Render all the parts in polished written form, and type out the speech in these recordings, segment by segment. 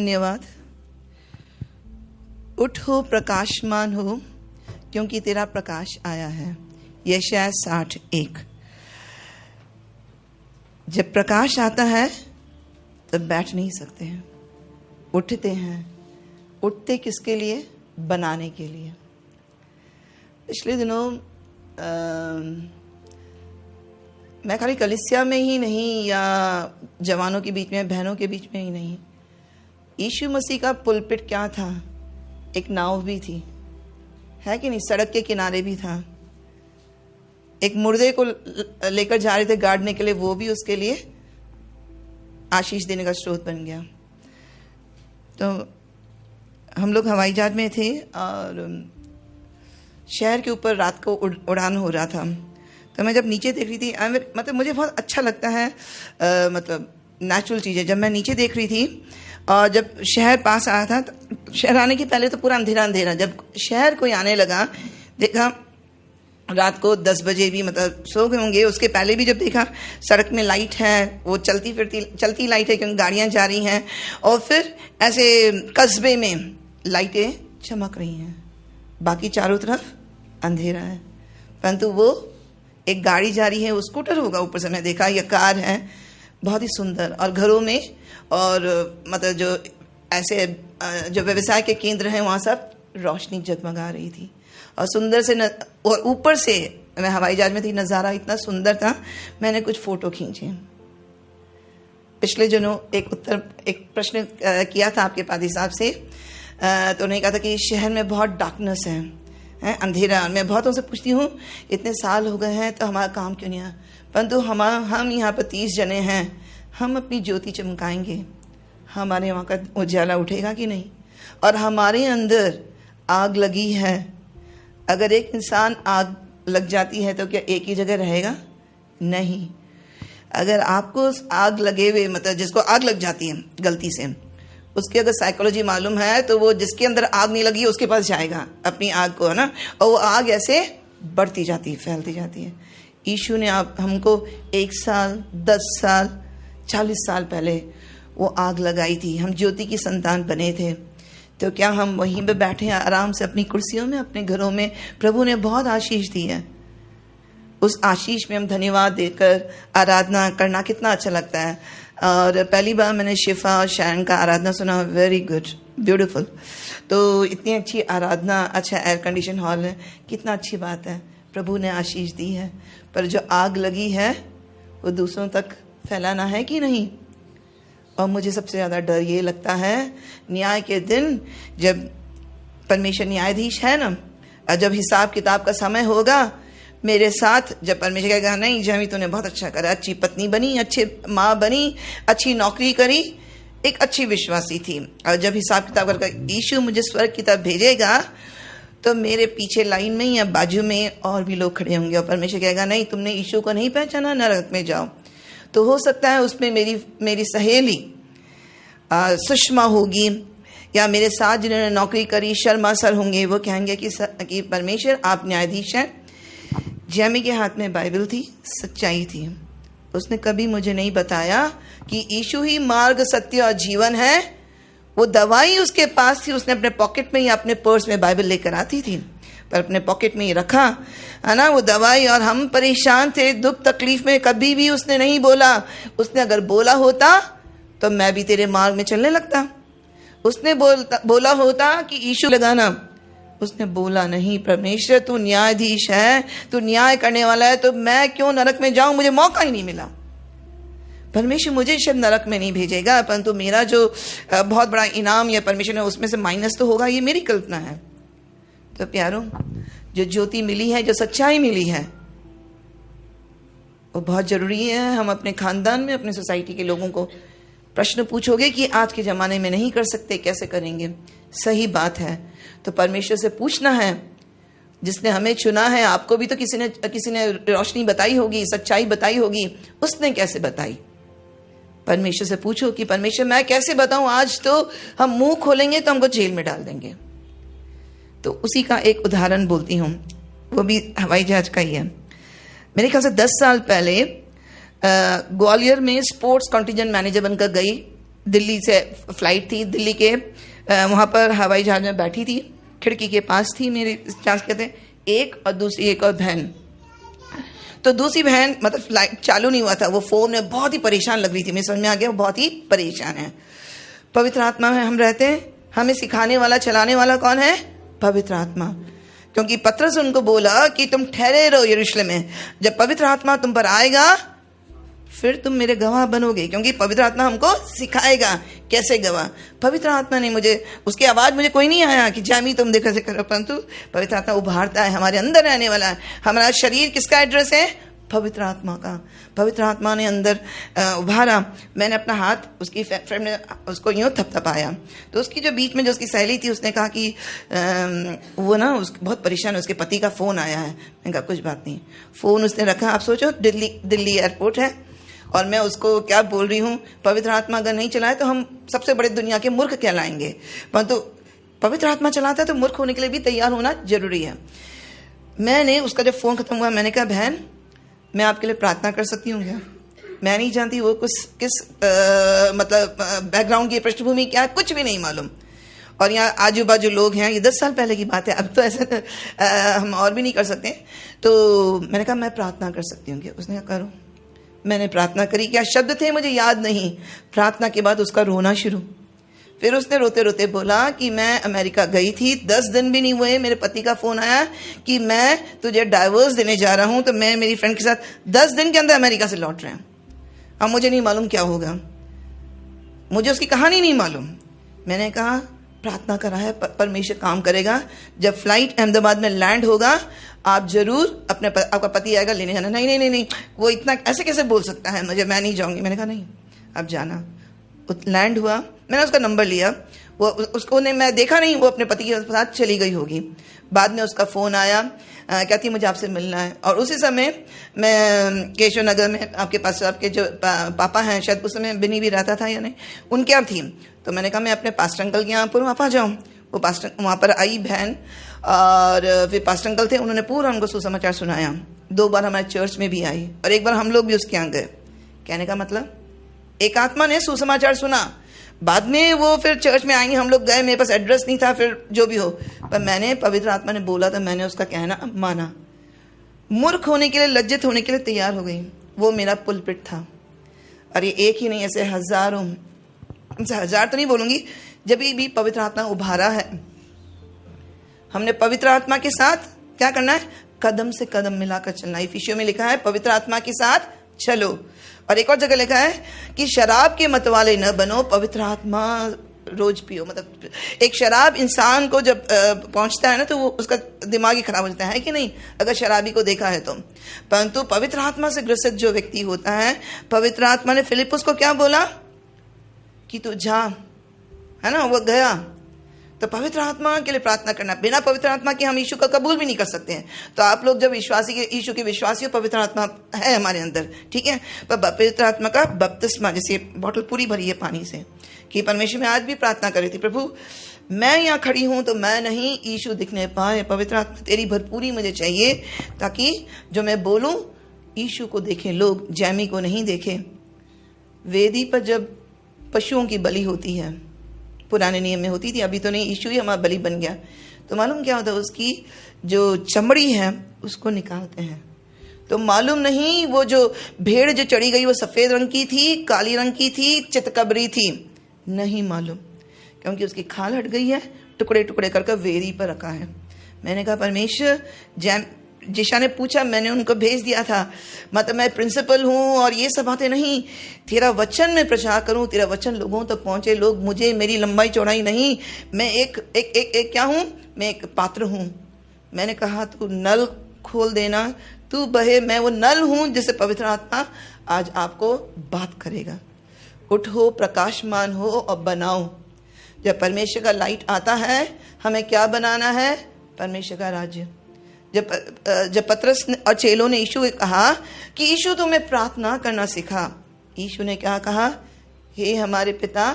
धन्यवाद। उठो प्रकाशमान हो क्योंकि तेरा प्रकाश आया है। यशायाह 60:1। जब प्रकाश आता है तब बैठ नहीं सकते हैं, उठते हैं। उठते किसके लिए? बनाने के लिए। पिछले दिनों मैं खाली कलीसिया में ही नहीं या जवानों के बीच में, बहनों के बीच में ही नहीं, यीशु मसीह का पुलपिट क्या था? एक नाव भी थी, है कि नहीं? सड़क के किनारे भी था। एक मुर्दे को लेकर जा रहे थे गाड़ने के लिए, वो भी उसके लिए आशीष देने का स्रोत बन गया। तो हम लोग हवाई जहाज में थे और शहर के ऊपर रात को उड़ान हो रहा था। तो मैं जब नीचे देख रही थी, मतलब मुझे बहुत अच्छा लगता है, मतलब नेचुरल चीज़ें। जब मैं नीचे देख रही थी और जब शहर पास आया था, तो शहर आने के पहले तो पूरा अंधेरा अंधेरा, जब शहर कोई आने लगा, देखा रात को 10 बजे भी मतलब सो गए होंगे, उसके पहले भी जब देखा सड़क में लाइट है, वो चलती लाइट है क्योंकि गाड़ियाँ जा रही हैं, और फिर ऐसे कस्बे में लाइटें चमक रही हैं, बाकी चारों तरफ अंधेरा है। परंतु वो एक गाड़ी जा रही है, वो स्कूटर होगा ऊपर से मैं देखा, या कार है, बहुत ही सुंदर। और घरों में और मतलब जो ऐसे जो व्यवसाय के केंद्र हैं वहाँ सब रोशनी जगमगा रही थी और सुंदर से और ऊपर से मैं हवाई जहाज में थी, नज़ारा इतना सुंदर था, मैंने कुछ फ़ोटो खींचे। पिछले दिनों एक प्रश्न किया था आपके पादी साहब से, तो उन्होंने कहा था कि शहर में बहुत डार्कनेस है, अंधेरा। मैं बहुत उनसे पूछती हूँ, इतने साल हो गए हैं तो हमारा काम क्यों नहीं है? परंतु हम यहाँ पर 30 जने हैं, हम अपनी ज्योति चमकाएंगे, हमारे वहाँ का उजाला उठेगा कि नहीं? और हमारे अंदर आग लगी है। अगर एक इंसान आग लग जाती है तो क्या एक ही जगह रहेगा? नहीं। अगर आपको आग लगे हुए, मतलब जिसको आग लग जाती है गलती से, उसकी अगर साइकोलॉजी मालूम है तो वो जिसके अंदर आग नहीं लगी उसके पास जाएगा अपनी आग को, है ना, और वो आग ऐसे बढ़ती जाती है, फैलती जाती है। यीशु ने हमको 1 साल, 10 साल, 40 साल पहले वो आग लगाई थी। हम ज्योति की संतान बने थे, तो क्या हम वहीं पे बैठे हैं आराम से अपनी कुर्सियों में, अपने घरों में? प्रभु ने बहुत आशीष दी है। उस आशीष में हम धन्यवाद देकर आराधना करना कितना अच्छा लगता है। और पहली बार मैंने शिफा और शैन का आराधना सुना, वेरी गुड, ब्यूटीफुल। तो इतनी अच्छी आराधना, अच्छा एयर कंडीशन हॉल है, कितना अच्छी बात है, प्रभु ने आशीष दी है। पर जो आग लगी है वो दूसरों तक फैलाना है कि नहीं? और मुझे सबसे ज़्यादा डर ये लगता है न्याय के दिन, जब परमेश्वर न्यायाधीश है ना, और जब हिसाब किताब का समय होगा मेरे साथ, जब परमेश्वर कहेगा नहीं जमी तूने बहुत अच्छा करा, अच्छी पत्नी बनी, अच्छी माँ बनी, अच्छी नौकरी करी, एक अच्छी विश्वासी थी। और जब हिसाब किताब करके यीशु मुझे स्वर्ग की तरफ भेजेगा तो मेरे पीछे लाइन में या बाजू में और भी लोग खड़े होंगे और परमेश्वर कहेगा नहीं तुमने यीशु को नहीं पहचाना, नरक में जाओ। तो हो सकता है उसमें मेरी सहेली सुषमा होगी, या मेरे साथ जिन्होंने नौकरी करी शर्मा सर होंगे, वो कहेंगे कि परमेश्वर आप न्यायाधीश हैं। जैमी के हाथ में बाइबल थी, सच्चाई थी। उसने कभी मुझे नहीं बताया कि यीशु ही मार्ग, सत्य और जीवन है। वो दवाई उसके पास थी, उसने अपने पॉकेट में या अपने पर्स में बाइबल लेकर आती थी, पर अपने पॉकेट में ही रखा, है ना, वो दवाई। और हम परेशान थे, दुख तकलीफ में, कभी भी उसने नहीं बोला। उसने अगर बोला होता तो मैं भी तेरे मार्ग में चलने लगता। उसने बोला होता कि यीशु लगाना, उसने बोला नहीं। परमेश्वर तू न्यायाधीश है, तू न्याय करने वाला है, तो मैं क्यों नरक में जाऊं? मुझे मौका ही नहीं मिला। परमेश्वर मुझे शायद नरक में नहीं भेजेगा, परंतु मेरा जो बहुत बड़ा इनाम या परमेश्वर ने उसमें से माइनस तो होगा, ये मेरी कल्पना है। तो प्यारों, जो ज्योति मिली है, जो सच्चाई मिली है, वो बहुत जरूरी है। हम अपने खानदान में, अपने सोसाइटी के लोगों को प्रश्न पूछोगे कि आज के ज़माने में नहीं कर सकते, कैसे करेंगे? सही बात है, तो परमेश्वर से पूछना है, जिसने हमें चुना है। आपको भी तो किसी ने रोशनी बताई होगी, सच्चाई बताई होगी, उसने कैसे बताई? परमेश्वर से पूछो कि परमेश्वर मैं कैसे बताऊं? आज तो हम मुंह खोलेंगे तो हमको जेल में डाल देंगे। तो उसी का एक उदाहरण बोलती हूँ, वो भी हवाई जहाज का ही है। मेरे ख्याल से 10 साल पहले ग्वालियर में स्पोर्ट्स कॉन्टिजेंट मैनेजर बनकर गई दिल्ली से फ्लाइट थी, दिल्ली के वहाँ पर हवाई जहाज में बैठी थी, खिड़की के पास थी मेरी चांस कहते हैं, एक और दूसरी एक और बहन। तो दूसरी बहन मतलब फ्लाइट चालू नहीं हुआ था, वो फ़ोन में बहुत ही परेशान लग रही थी, मुझे समझ में आ गया वो बहुत ही परेशान है। पवित्र आत्मा में हम रहते हैं, हमें सिखाने वाला चलाने वाला कौन है? पवित्र आत्मा। क्योंकि पतरस उनको बोला कि तुम ठहरे रहो यरूशलेम में, जब पवित्र आत्मा तुम पर आएगा फिर तुम मेरे गवाह बनोगे। क्योंकि पवित्र आत्मा हमको सिखाएगा कैसे गवाह। पवित्र आत्मा ने मुझे, उसकी आवाज़ मुझे कोई नहीं आया कि जामी तुम देखो से करो, परंतु पवित्र आत्मा उभारता है, हमारे अंदर रहने वाला है। हमारा शरीर किसका एड्रेस है? पवित्र आत्मा का। पवित्र आत्मा ने अंदर उभारा। मैंने अपना हाथ, उसकी फ्रेंड ने उसको यूँ थपथपाया, तो उसकी जो बीच में जो उसकी सहेली थी उसने कहा कि वो ना बहुत परेशान है, उसके पति का फ़ोन आया है। मैंने कहा कुछ बात नहीं। फ़ोन उसने रखा। आप सोचो दिल्ली एयरपोर्ट है और मैं उसको क्या बोल रही हूँ, पवित्र आत्मा अगर नहीं चलाए तो हम सबसे बड़े दुनिया के मूर्ख कहलाएंगे, परंतु पवित्र आत्मा चलाता है तो मूर्ख होने के लिए भी तैयार होना जरूरी है। मैंने उसका जब फ़ोन खत्म हुआ, मैंने कहा बहन मैं आपके लिए प्रार्थना कर सकती हूँ क्या? मैं नहीं जानती वो किस मतलब बैकग्राउंड की पृष्ठभूमि क्या है, कुछ भी नहीं मालूम। और यहाँ आजू बाजू लोग हैं, ये 10 साल पहले की बात है, अब तो ऐसे हम और भी नहीं कर सकते। तो मैंने कहा मैं प्रार्थना कर सकती हूँ क्या? उसने कहा करो। मैंने प्रार्थना करी, क्या शब्द थे मुझे याद नहीं। प्रार्थना के बाद उसका रोना शुरू। फिर उसने रोते रोते बोला कि मैं अमेरिका गई थी, 10 दिन भी नहीं हुए मेरे पति का फ़ोन आया कि मैं तुझे डाइवोर्स देने जा रहा हूँ, तो मैं मेरी फ्रेंड के साथ 10 दिन के अंदर अमेरिका से लौट रहे हैं। अब मुझे नहीं मालूम क्या होगा, मुझे उसकी कहानी नहीं मालूम। मैंने कहा प्रार्थना करा है, परमेश्वर काम करेगा। जब फ्लाइट अहमदाबाद में लैंड होगा आप जरूर आपका पति आएगा लेने जाना। नहीं नहीं नहीं नहीं, वो इतना ऐसे कैसे बोल सकता है मुझे, मैं नहीं जाऊँगी। मैंने कहा नहीं अब जाना। लैंड हुआ, मैंने उसका नंबर लिया, वो उसको ने मैं देखा नहीं, वो अपने पति के साथ चली गई होगी। बाद में उसका फ़ोन आया, कहती मुझे आपसे मिलना है। और उसी समय मैं केशव नगर में आपके पास आपके जो पापा हैं, शायद उस समय बिनी भी रहता था या नहीं, उनके यहाँ थी। तो मैंने कहा मैं अपने पास्टर अंकल के यहाँ पर वहाँ जाऊँ। वो पास्टर वहाँ पर आई बहन, और फिर पास्टर अंकल थे, उन्होंने पूरा हमको सुसमाचार सुनाया। 2 बार हमारे चर्च में भी आई और एक बार हम लोग भी उसके यहाँ गए। कहने का मतलब एक आत्मा ने सुसमाचार सुना, बाद में वो फिर चर्च में आएंगे, हम लोग गए, मेरे पास एड्रेस नहीं था, फिर जो भी हो, पर मैंने पवित्र आत्मा ने बोला तो मैंने उसका कहना माना। मूर्ख होने के लिए, लज्जित होने के लिए तैयार हो गई। वो मेरा पुलपिट था। और ये एक ही नहीं, ऐसे हजारों, 1000 तो नहीं बोलूंगी। जब भी पवित्र आत्मा उभारा है, हमने पवित्र आत्मा के साथ क्या करना है? कदम से कदम मिलाकर चलना। इफिसियों में लिखा है पवित्र आत्मा के साथ चलो। और एक और जगह लिखा है कि शराब के मतवाले न बनो, पवित्र आत्मा रोज पियो। मतलब एक शराब इंसान को जब पहुंचता है ना, तो वो उसका दिमाग ही खराब हो जाता है कि नहीं, अगर शराबी को देखा है तो। परंतु पवित्र आत्मा से ग्रसित जो व्यक्ति होता है, पवित्र आत्मा ने फिलिप्पुस को क्या बोला कि तू जा, है ना, वो गया। तो पवित्र आत्मा के लिए प्रार्थना करना। बिना पवित्र आत्मा के हम यीशु का कबूल भी नहीं कर सकते हैं। तो आप लोग जब यीशु के विश्वासी हो, पवित्र आत्मा है हमारे अंदर, ठीक है। पर पवित्र आत्मा का बपतिस्मा, जैसे बॉटल पूरी भरी है पानी से, कि परमेश्वर में आज भी प्रार्थना कर रही थी, प्रभु मैं यहाँ खड़ी हूँ तो मैं नहीं यीशु दिखने पाए, पवित्र आत्मा तेरी भरपूरी मुझे चाहिए, ताकि जो मैं बोलूँ यीशु को देखें लोग, जैमी को नहीं देखें। वेदी पर जब पशुओं की बलि होती है, पुराने नियम में होती थी, अभी तो नहीं, यीशु ही हमारा बलि बन गया, तो मालूम क्या होता है, उसकी जो चमड़ी है उसको निकालते हैं। तो मालूम नहीं वो जो भेड़ जो चढ़ी गई वो सफ़ेद रंग की थी, काली रंग की थी, चितकबरी थी, नहीं मालूम, क्योंकि उसकी खाल हट गई है, टुकड़े टुकड़े करके वेदी पर रखा है। मैंने कहा परमेश्वर, जिशा ने पूछा, मैंने उनको भेज दिया था, मतलब मैं प्रिंसिपल हूँ और ये सब बातें नहीं, तेरा वचन में प्रचार करूँ, तेरा वचन लोगों तक पहुँचे, लोग मुझे, मेरी लंबाई चौड़ाई नहीं, मैं एक क्या हूँ, मैं एक पात्र हूँ। मैंने कहा तू नल खोल देना, तू बहे, मैं वो नल हूँ जिससे पवित्र आत्मा आज आपको बात करेगा। उठो, प्रकाशमान हो और बनाओ। जब परमेश्वर का लाइट आता है, हमें क्या बनाना है? परमेश्वर का राज्य। जब पतरस और चेलों ने यीशु को कहा कि यीशु तुम्हें प्रार्थना करना सिखा, यीशु ने क्या कहा? हे हमारे पिता,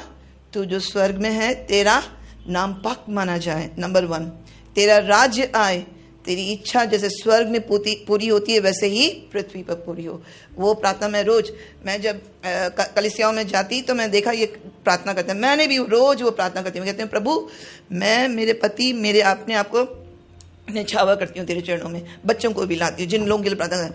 तू जो स्वर्ग में है, तेरा नाम पाक माना जाए, नंबर 1, तेरा राज्य आए, तेरी इच्छा जैसे स्वर्ग में पूरी होती है वैसे ही पृथ्वी पर पूरी हो। वो प्रार्थना मैं जब कलीसियाओं में जाती तो मैं देखा ये प्रार्थना करते हैं, मैंने भी रोज वो प्रार्थना करती हूँ। कहते हैं प्रभु मैं मेरे पति मेरे अपने आप को निछावर करती हूँ तेरे चरणों में, बच्चों को भी लाती हूँ जिन लोगों के लिए प्रार्थना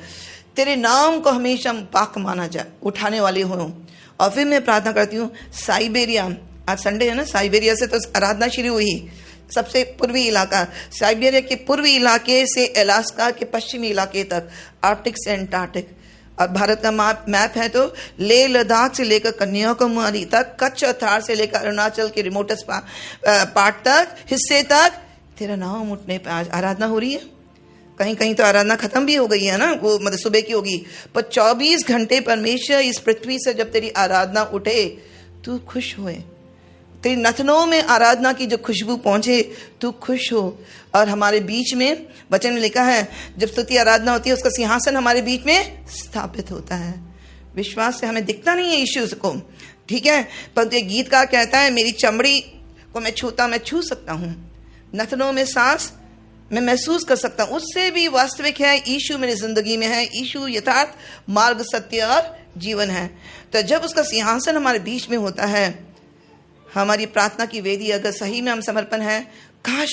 तेरे नाम को हमेशा पाक माना जाए, उठाने वाले हो। और फिर मैं प्रार्थना करती हूँ साइबेरिया, आज संडे है ना, साइबेरिया से तो आराधना शुरू हुई, सबसे पूर्वी इलाका, साइबेरिया के पूर्वी इलाके से अलास्का के पश्चिमी इलाके तक, आर्कटिक से एंटार्कटिक। और भारत का मैप है तो लेह लद्दाख से लेकर कन्याकुमारी तक, कच्छ और थार से लेकर अरुणाचल के रिमोटेस्ट पार्ट तक, हिस्से तक तेरा नाम उठने पर आज आराधना हो रही है। कहीं कहीं तो आराधना खत्म भी हो गई है ना, वो मतलब सुबह की होगी, पर 24 घंटे परमेश्वर इस पृथ्वी से जब तेरी आराधना उठे तू खुश होए, तेरी नथनों में आराधना की जो खुशबू पहुंचे तू खुश हो। और हमारे बीच में वचन में लिखा है जब स्तुति आराधना होती है उसका सिंहासन हमारे बीच में स्थापित होता है। विश्वास से हमें दिखता नहीं है यीशु को, ठीक है, परंतु ये गीतकार कहता है मेरी चमड़ी को मैं छू सकता हूँ, नथनों में सांस मैं महसूस कर सकता हूँ। उससे भी वास्तविक है यीशु मेरी जिंदगी में है, यीशु यथार्थ मार्ग सत्य और जीवन है। तो जब उसका सिंहासन हमारे बीच में होता है, हमारी प्रार्थना की वेदी अगर सही में हम समर्पण है, काश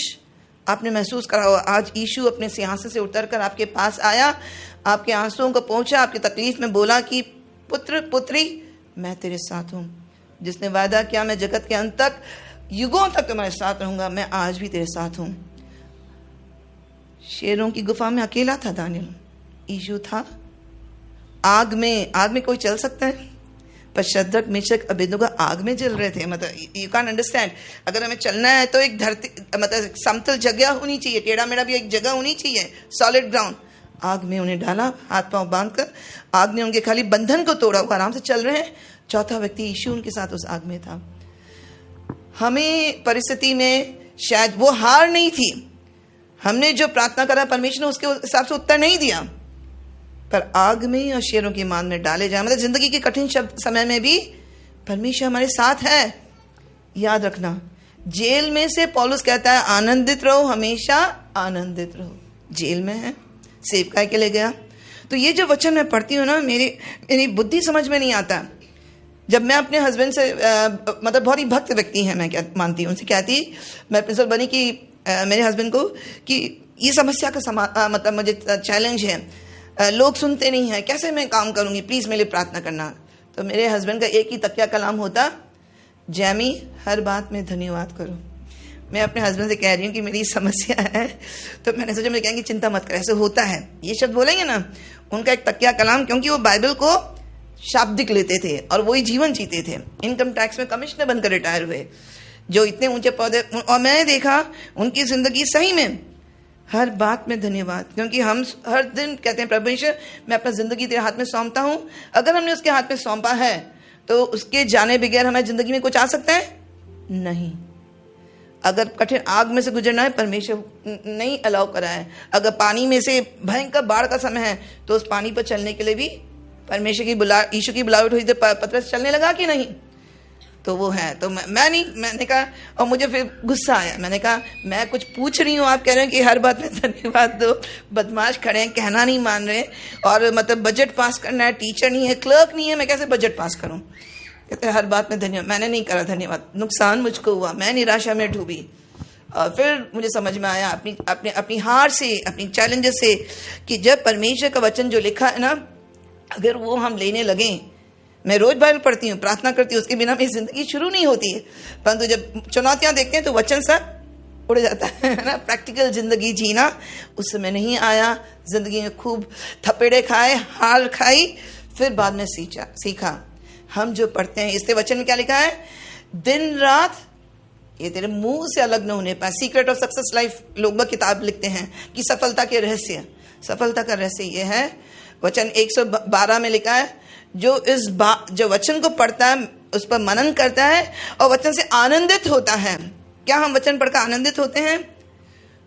आपने महसूस करा हो आज यीशु अपने सिंहासन से उतरकर आपके पास आया, आपके आंसुओं को पहुंचा, आपकी तकलीफ में बोला कि पुत्र पुत्री मैं तेरे साथ हूं, जिसने वादा किया मैं जगत के अंत तक युगों तक तुम्हारे साथ रहूंगा, मैं आज भी तेरे साथ हूं। शेरों की गुफा में अकेला था दानियल, यीशु था। आग में कोई चल सकता है, पर शद्रक मेशक अबेदनगो आग में जल रहे थे। मतलब यू कैन अंडरस्टैंड, अगर हमें चलना है तो एक धरती मतलब समतल जगह होनी चाहिए, टेढ़ा मेढ़ा भी एक जगह होनी चाहिए, सॉलिड ग्राउंड। आग में उन्हें डाला, हाथ पांव बांधकर आग ने उनके खाली बंधन को तोड़ा, वो आराम से चल रहे हैं। चौथा व्यक्ति यीशु उनके साथ उस आग में था। हमें परिस्थिति में शायद वो हार नहीं थी, हमने जो प्रार्थना करा परमेश्वर ने उसके हिसाब से उत्तर नहीं दिया, पर आग में और शेरों की मान में डाले जाए, मतलब जिंदगी के कठिन समय में भी परमेश्वर हमारे साथ है। याद रखना, जेल में से पौलुस कहता है आनंदित रहो, हमेशा आनंदित रहो। जेल में है, सेवकाई के लिए गया। तो ये जो वचन मैं पढ़ती हूँ ना, मेरी बुद्धि समझ में नहीं आता। जब मैं अपने हस्बैंड से मतलब बहुत ही भक्त व्यक्ति हैं, मैं क्या मानती हूँ, उनसे कहती मैं प्रिंसिपल बनी कि मेरे हस्बैंड को कि ये समस्या का मतलब मुझे चैलेंज है, लोग सुनते नहीं हैं, कैसे मैं काम करूंगी, प्लीज मेरे लिए प्रार्थना करना। तो मेरे हस्बैंड का एक ही तकिया कलाम होता, जैमी हर बात में धन्यवाद करो। मैं अपने हस्बैंड से कह रही हूँ कि मेरी समस्या है, तो मैंने सोचा मैं कहेंगे चिंता मत कर, ऐसे होता है, ये शब्द बोलेंगे ना। उनका एक तकिया कलाम, क्योंकि वो बाइबल को शाब्दिक लेते थे और वही जीवन जीते थे। इनकम टैक्स में कमिश्नर बनकर रिटायर हुए, जो इतने ऊंचे पौधे, और मैंने देखा उनकी जिंदगी सही में हर बात में धन्यवाद। क्योंकि हम हर दिन कहते हैं प्रभु ईश्वर मैं अपना जिंदगी तेरे हाथ में सौंपता हूं। अगर हमने उसके हाथ में सौंपा है तो उसके जाने बगैर हमारी जिंदगी में कुछ आ सकता है नहीं। अगर कठिन आग में से गुजरना है, परमेश्वर नहीं अलाउ करा है। अगर पानी में से भयंकर बाढ़ का समय है तो उस पानी पर चलने के लिए भी परमेश्वर की यीशु की बुलावट हुई, तो पतरस चलने लगा कि नहीं, तो वो है। तो मैंने कहा, और मुझे फिर गुस्सा आया, मैंने कहा मैं कुछ पूछ रही हूँ, आप कह रहे हैं कि हर बात में धन्यवाद दो। बदमाश खड़े हैं, कहना नहीं मान रहे, और मतलब बजट पास करना है, टीचर नहीं है, क्लर्क नहीं है, मैं कैसे बजट पास करूँ। कहते हर बात में धन्यवाद। मैंने नहीं करा धन्यवाद, नुकसान मुझको हुआ, मैं निराशा में डूबी। और फिर मुझे समझ में आया अपनी हार से, अपनी चैलेंजेस से, कि जब परमेश्वर का वचन जो लिखा है ना, अगर वो हम लेने लगें, मैं रोज बाइबल पढ़ती हूँ, प्रार्थना करती हूँ, उसके बिना मेरी जिंदगी शुरू नहीं होती है। परंतु जब चुनौतियां देखते हैं तो वचन सब उड़ जाता है ना। प्रैक्टिकल जिंदगी जीना उस समय नहीं आया। जिंदगी में खूब थपेड़े खाए, हार खाई, फिर बाद में सीखा। हम जो पढ़ते हैं, इसके वचन में क्या लिखा है, दिन रात ये तेरे मुंह से अलग न होने पाए। सीक्रेट ऑफ सक्सेस लाइफ लोग किताब लिखते हैं कि सफलता के रहस्य, सफलता का रहस्य ये है, वचन 112 में लिखा है, जो वचन को पढ़ता है, उस पर मनन करता है और वचन से आनंदित होता है। क्या हम वचन पढ़कर आनंदित होते हैं?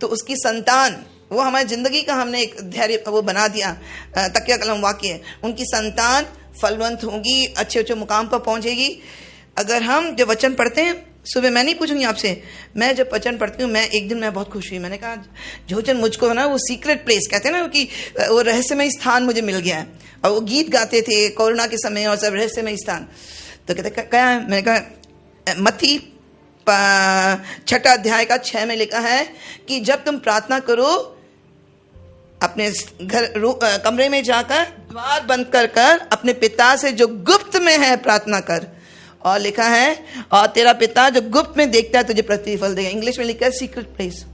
तो उसकी संतान, वो हमारी जिंदगी का हमने एक धैर्य वो बना दिया, तकिया कलम वाक्य, उनकी संतान फलवंत होगी, अच्छे अच्छे मुकाम पर पहुंचेगी। अगर हम जो वचन पढ़ते हैं सुबह मैं नहीं पूछूंगी आपसे, मैं जब वचन पढ़ती हूँ, एक दिन मैं बहुत खुश हुई, मैंने कहा जोचन मुझको ना वो सीक्रेट प्लेस कहते हैं ना, कि वो रहस्यमय स्थान मुझे मिल गया है। और वो गीत गाते थे कोरोना के समय और सब रहस्यमय स्थान, तो कहते क्या है, मैंने कहा मत्ती 6 अध्याय का 6 में लिखा है कि जब तुम प्रार्थना करो अपने घर कमरे में जाकर द्वार बंद कर अपने पिता से जो गुप्त में है प्रार्थना कर, और लिखा है और तेरा पिता जो गुप्त में देखता है तुझे प्रतिफल देगा। इंग्लिश में लिखा है सीक्रेट प्लेस।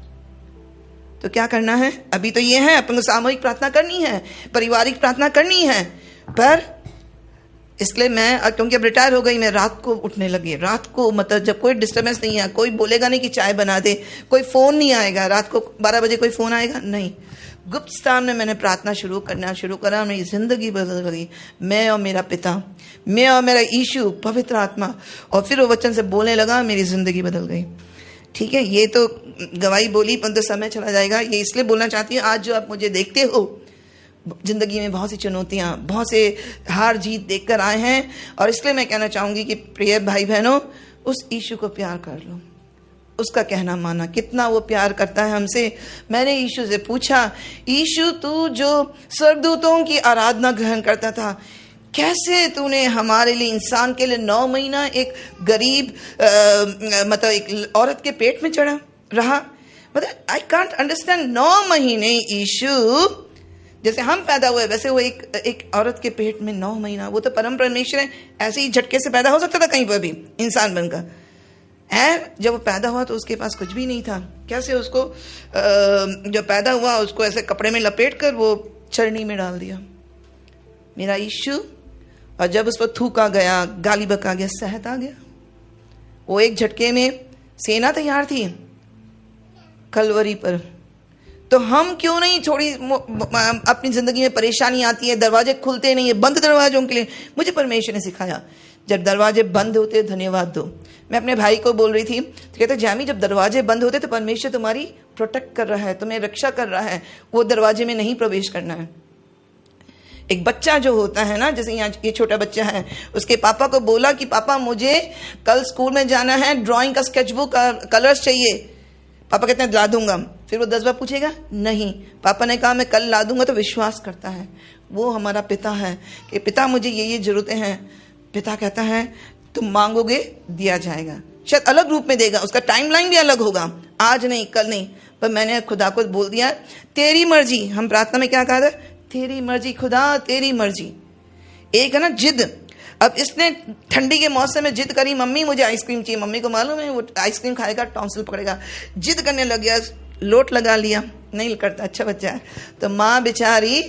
तो क्या करना है, अभी तो ये है अपन को सामूहिक प्रार्थना करनी है, पारिवारिक प्रार्थना करनी है, पर इसलिए मैं, क्योंकि अब रिटायर हो गई, मैं रात को उठने लगी। रात को मतलब जब कोई डिस्टर्बेंस नहीं है, कोई बोलेगा नहीं कि चाय बना दे, कोई फ़ोन नहीं आएगा, रात को 12 बजे कोई फ़ोन आएगा नहीं। गुप्त स्थान में मैंने प्रार्थना शुरू करा, मेरी ज़िंदगी बदल गई। मैं और मेरा पिता, मैं और मेरा यीशु, पवित्र आत्मा, और फिर वो वचन से बोलने लगा, मेरी ज़िंदगी बदल गई। ठीक है, ये तो गवाही बोली, पर तो समय चला जाएगा। ये इसलिए बोलना चाहती हूँ, आज जो आप मुझे देखते हो, जिंदगी में बहुत सी चुनौतियाँ, बहुत से हार जीत देखकर आए हैं, और इसलिए मैं कहना चाहूँगी कि प्रिय भाई बहनों, उस यीशु को प्यार कर लो, उसका कहना माना। कितना वो प्यार करता है हमसे। मैंने यीशु से पूछा, यीशु तू जो स्वर्गदूतों की आराधना ग्रहण करता था, कैसे तूने हमारे लिए, इंसान के लिए 9 महीना एक गरीब मतलब एक औरत के पेट में चढ़ा रहा? मतलब आई कांट अंडरस्टैंड। 9 महीने यीशु, जैसे हम पैदा हुए वैसे वो एक औरत के पेट में 9 महीना। वो तो परम परमेश्वर है, ऐसे ही झटके से पैदा हो सकता था कहीं पर भी इंसान बनकर। जब वो पैदा हुआ तो उसके पास कुछ भी नहीं था। कैसे उसको जब पैदा हुआ उसको ऐसे कपड़े में लपेट कर वो चरनी में डाल दिया, मेरा यीशु। और जब उस पर थूका गया, गाली बका गया, सहत आ गया। वो एक झटके में सेना तैयार थी कलवरी पर। तो हम क्यों नहीं, थोड़ी अपनी जिंदगी में परेशानी आती है, दरवाजे खुलते नहीं है, बंद दरवाजों के लिए। मुझे परमेश्वर ने सिखाया, जब दरवाजे बंद होते धन्यवाद दो। मैं अपने भाई को बोल रही थी, तो कहते जैमी जब दरवाजे बंद होते तो परमेश्वर तुम्हारी प्रोटेक्ट कर रहा है, तुम्हें रक्षा कर रहा है, वो दरवाजे में नहीं प्रवेश करना है। एक बच्चा जो होता है ना, जैसे यहाँ ये छोटा बच्चा है, उसके पापा को बोला कि पापा मुझे कल स्कूल में जाना है, ड्राइंग का स्केचबुक कलर्स चाहिए। पापा कहते हैं ला दूंगा। फिर वो 10 बार पूछेगा, नहीं। पापा ने कहा मैं कल ला दूंगा, तो विश्वास करता है। वो हमारा पिता है कि पिता मुझे ये ज़रूरतें हैं। पिता कहता है तुम मांगोगे दिया जाएगा, शायद अलग रूप में देगा, उसका टाइमलाइन भी अलग होगा, आज नहीं कल नहीं। पर मैंने खुदा को बोल दिया तेरी मर्जी। हम प्रार्थना में क्या कहा था, तेरी मर्जी खुदा, तेरी मर्जी। एक है ना जिद। अब इसने ठंडी के मौसम में जिद करी, मम्मी मुझे आइसक्रीम चाहिए। मम्मी को मालूम है वो आइसक्रीम खाएगा टॉन्सिल पकड़ेगा, जिद करने लग गया, लोट लगा लिया, नहीं करता, अच्छा बच्चा है। तो माँ बेचारी,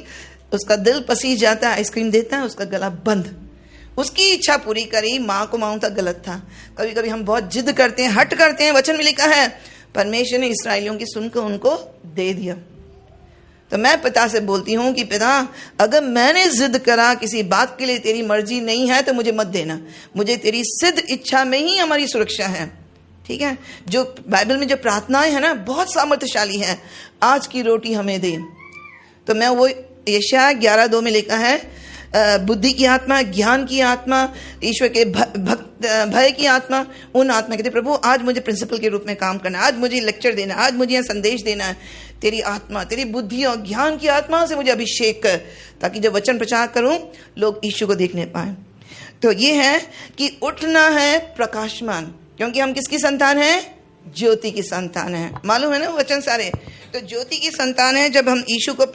उसका दिल पसीज जाता है, आइसक्रीम देता है, उसका गला बंद। उसकी इच्छा पूरी करी, माँ को मालूम था गलत था। कभी कभी हम बहुत जिद करते हैं, हट करते हैं। वचन में लिखा है परमेश्वर ने इसराइलियों की सुनकर उनको दे दिया। तो मैं पिता से बोलती हूँ कि पिता, अगर मैंने जिद करा किसी बात के लिए, तेरी मर्जी नहीं है तो मुझे मत देना। मुझे तेरी सिद्ध इच्छा में ही हमारी सुरक्षा है। ठीक है, जो बाइबल में जो प्रार्थनाएं है ना, बहुत सामर्थ्यशाली है। आज की रोटी हमें दे। तो मैं वो यशायाह 11:2 में लिखा है, बुद्धि की आत्मा, ज्ञान की आत्मा, ईश्वर के भय की आत्मा, उन आत्मा कहते प्रभु आज मुझे प्रिंसिपल के रूप में काम करना है, आज मुझे लेक्चर देना है, आज मुझे यहाँ संदेश देना है। तेरी आत्मा, तेरी बुद्धि और ज्ञान की आत्मा से मुझे अभिषेक कर, ताकि जब वचन प्रचार करूं लोग यीशु को देखने पाए। तो ये है कि उठना है प्रकाशमान, क्योंकि हम किसकी संतान हैं, ज्योति की संतान है। मालूम है ना वचन सारे। तो ज्योति की संतान है। जब हम यीशु को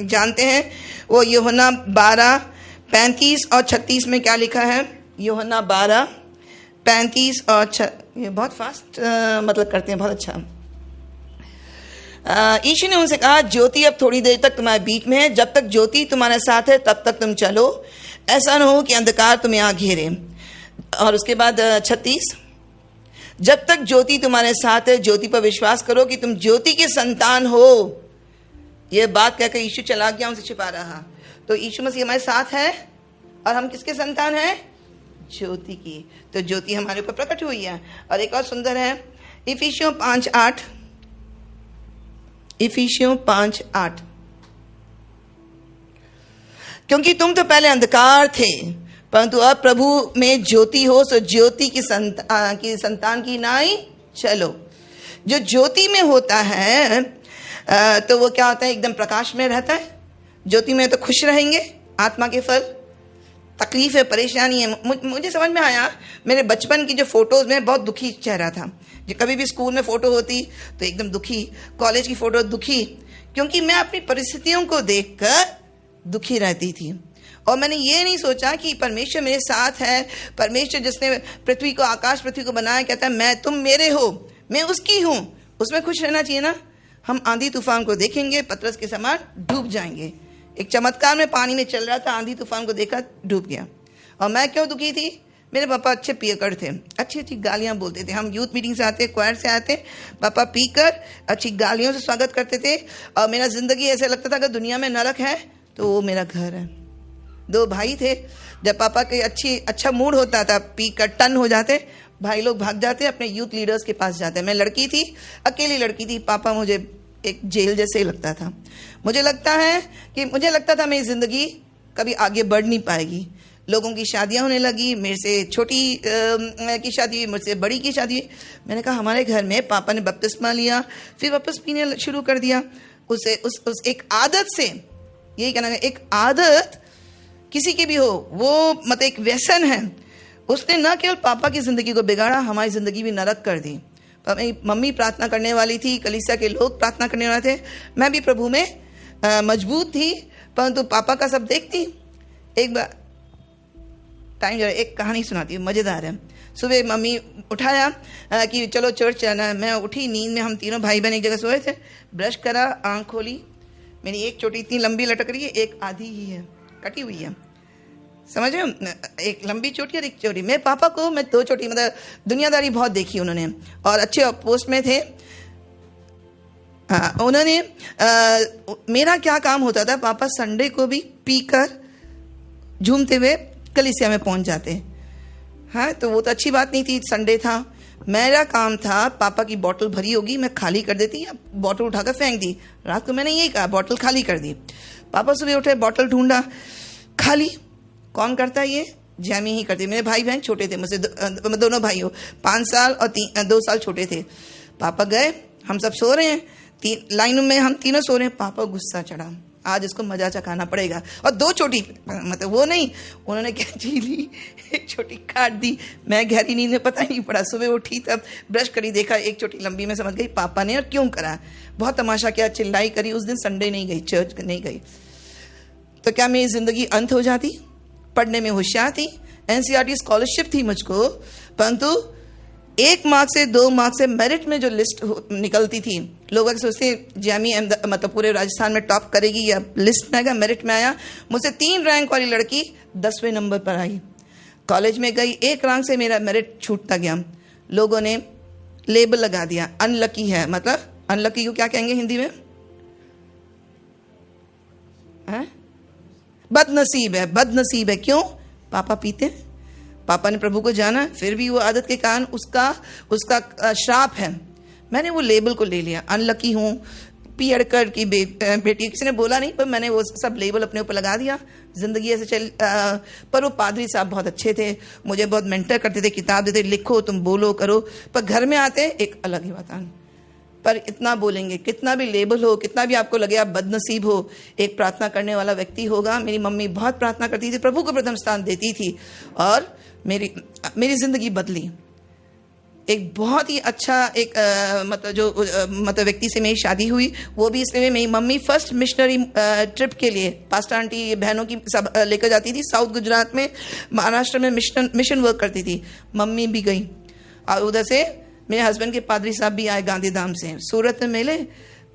जानते हैं, वो यूहन्ना 12:35 और 36 में क्या लिखा है, यूहन्ना 12:35 और ये बहुत फास्ट मतलब करते हैं, बहुत अच्छा। यीशु ने उनसे कहा, ज्योति अब थोड़ी देर तक तुम्हारे बीच में है, जब तक ज्योति तुम्हारे साथ है तब तक तुम चलो, ऐसा न हो कि अंधकार तुम्हें आ घेरे। और उसके बाद 36, जब तक ज्योति तुम्हारे साथ है, ज्योति पर विश्वास करो कि तुम ज्योति के संतान हो। यह बात कहकर यीशु चला गया, उनसे छिपा रहा। तो यीशु मसीह हमारे साथ है, और हम किसके संतान हैं, ज्योति की। तो ज्योति हमारे ऊपर प्रकट हुई है। और एक और सुंदर है, इफिसियों 5:8, इफिसियों 5:8, क्योंकि तुम तो पहले अंधकार थे परंतु अब प्रभु में ज्योति हो, सो ज्योति की संतान की नाई चलो। जो ज्योति में होता है तो वो क्या होता है, एकदम प्रकाश में रहता है। ज्योति में तो खुश रहेंगे, आत्मा के फल, तकलीफ है, परेशानी है। मुझे समझ में आया, मेरे बचपन की जो फोटोज में बहुत दुखी चेहरा था। जो कभी भी स्कूल में फोटो होती तो एकदम दुखी, कॉलेज की फोटो दुखी, क्योंकि मैं अपनी परिस्थितियों को देखकर दुखी रहती थी। और मैंने ये नहीं सोचा कि परमेश्वर मेरे साथ है। परमेश्वर जिसने पृथ्वी को, आकाश पृथ्वी को बनाया, कहता है मैं, तुम मेरे हो, मैं उसकी हूं। उसमें खुश रहना चाहिए ना। हम आंधी तूफान को देखेंगे, पतरस के समान डूब जाएंगे। एक चमत्कार में पानी में चल रहा था, आंधी तूफान को देखा, डूब गया। और मैं क्यों दुखी थी? मेरे पापा अच्छे पियकर थे, अच्छी अच्छी गालियां बोलते थे। हम यूथ मीटिंग से आते, क्वायर से आते, पापा पीकर अच्छी गालियों से स्वागत करते थे। और मेरा जिंदगी ऐसा लगता था अगर दुनिया में नरक है तो वो मेरा घर है। 2 भाई थे। जब पापा के अच्छा मूड होता था, पीकर टन हो जाते, भाई लोग भाग जाते, अपने यूथ लीडर्स के पास जाते। मैं लड़की थी, अकेली लड़की थी। पापा मुझे एक जेल जैसे ही लगता था। मुझे लगता था मेरी जिंदगी कभी आगे बढ़ नहीं पाएगी। लोगों की शादियां होने लगी, मेरे से छोटी की शादी हुई, मुझसे बड़ी की शादी हुई। मैंने कहा हमारे घर में पापा ने बपतिस्मा लिया, फिर वापस पीने शुरू कर दिया। उस एक आदत से, यही कहना है, एक आदत किसी की भी हो, वो मतलब एक व्यसन है, उसने न केवल पापा की जिंदगी को बिगाड़ा, हमारी जिंदगी भी नरक कर दी। मम्मी प्रार्थना करने वाली थी, कलीसिया के लोग प्रार्थना करने वाले थे, मैं भी प्रभु में मजबूत थी, परंतु पापा का सब देखती। एक बार टाइम जरा एक कहानी सुनाती हूँ, मजेदार है। सुबह मम्मी उठाया कि चलो चर्च जाना है। मैं उठी नींद में, हम तीनों भाई बहन एक जगह सोए थे। ब्रश करा, आंख खोली, मेरी एक चोटी इतनी लंबी लटक रही है, एक आधी ही है, कटी हुई है, समझ रहे हो, एक लंबी चोटी और एक चोटी। मेरे पापा को मैं 2 चोटी, मतलब दुनियादारी बहुत देखी उन्होंने, और अच्छे पोस्ट में थे। उन्होंने मेरा क्या काम होता था, पापा संडे को भी पीकर झूमते हुए कलीसिया में पहुंच जाते। हाँ, तो वो तो अच्छी बात नहीं थी, संडे था। मेरा काम था, पापा की बोतल भरी होगी, मैं खाली कर देती या बोतल उठाकर फेंक दी। रात को मैंने यही कहा, बोतल खाली कर दी। पापा सुबह उठे, बोतल ढूंढा, खाली। कौन करता है ये? जैमी ही करती। मेरे भाई बहन छोटे थे मुझसे, दोनों भाइयों 5 साल और 2 साल छोटे थे। पापा गए, हम सब सो रहे हैं, लाइन में हम तीनों सो रहे हैं। पापा गुस्सा चढ़ा, आज इसको मजा चखाना पड़ेगा। और 2 चोटी, मतलब वो नहीं, उन्होंने कैंची ली, एक चोटी काट दी। मैं गहरी नींद में पता ही नहीं पड़ा। सुबह उठी तब ब्रश करी, देखा एक चोटी लंबी। में समझ गई पापा ने और क्यों करा। बहुत तमाशा किया, चिल्लाई करी। उस दिन संडे नहीं गई, चर्च नहीं गई। तो क्या मेरी जिंदगी अंत हो जाती? पढ़ने में होशियार थी, एनसीईआरटी स्कॉलरशिप थी मुझको, परंतु 1 मार्क से 2 मार्क से मेरिट में जो लिस्ट निकलती थी, लोग अगर सोचते जैमी मतलब पूरे राजस्थान में टॉप करेगी या लिस्ट में आएगा, मेरिट में आया। मुझसे 3 रैंक वाली लड़की 10वें नंबर पर आई। कॉलेज में गई, 1 रैंक से मेरा मेरिट छूटता गया। लोगों ने लेबल लगा दिया, अनलकी है। मतलब अनलकी को क्या कहेंगे हिंदी में? बदनसीब है, बदनसीब है। क्यों? पापा पीते, पापा ने प्रभु को जाना, फिर भी वो आदत के कारण उसका श्राप है। मैंने वो लेबल को ले लिया, अनलकी हूँ, पियड़कर की बेटी। किसी ने बोला नहीं, पर मैंने वो सब लेबल अपने ऊपर लगा दिया। जिंदगी ऐसे चल। पर वो पादरी साहब बहुत अच्छे थे, मुझे बहुत मेंटर करते थे, किताब देते, लिखो तुम, बोलो करो। पर घर में आते एक अलग ही वातावरण। पर इतना बोलेंगे, कितना भी लेबल हो, कितना भी आपको लगे आप बदनसीब हो, एक प्रार्थना करने वाला व्यक्ति होगा। मेरी मम्मी बहुत प्रार्थना करती थी, प्रभु को प्रथम स्थान देती थी, और मेरी जिंदगी बदली। एक बहुत ही अच्छा मतलब व्यक्ति से मेरी शादी हुई। वो भी इसलिए, मेरी मम्मी फर्स्ट मिशनरी ट्रिप के लिए पास्टर आंटी बहनों की सब लेकर जाती थी। साउथ गुजरात में, महाराष्ट्र में मिशन वर्क करती थी। मम्मी भी गई, और उधर से मेरे हस्बैंड के पादरी साहब भी आए गांधीधाम से। सूरत में मिले,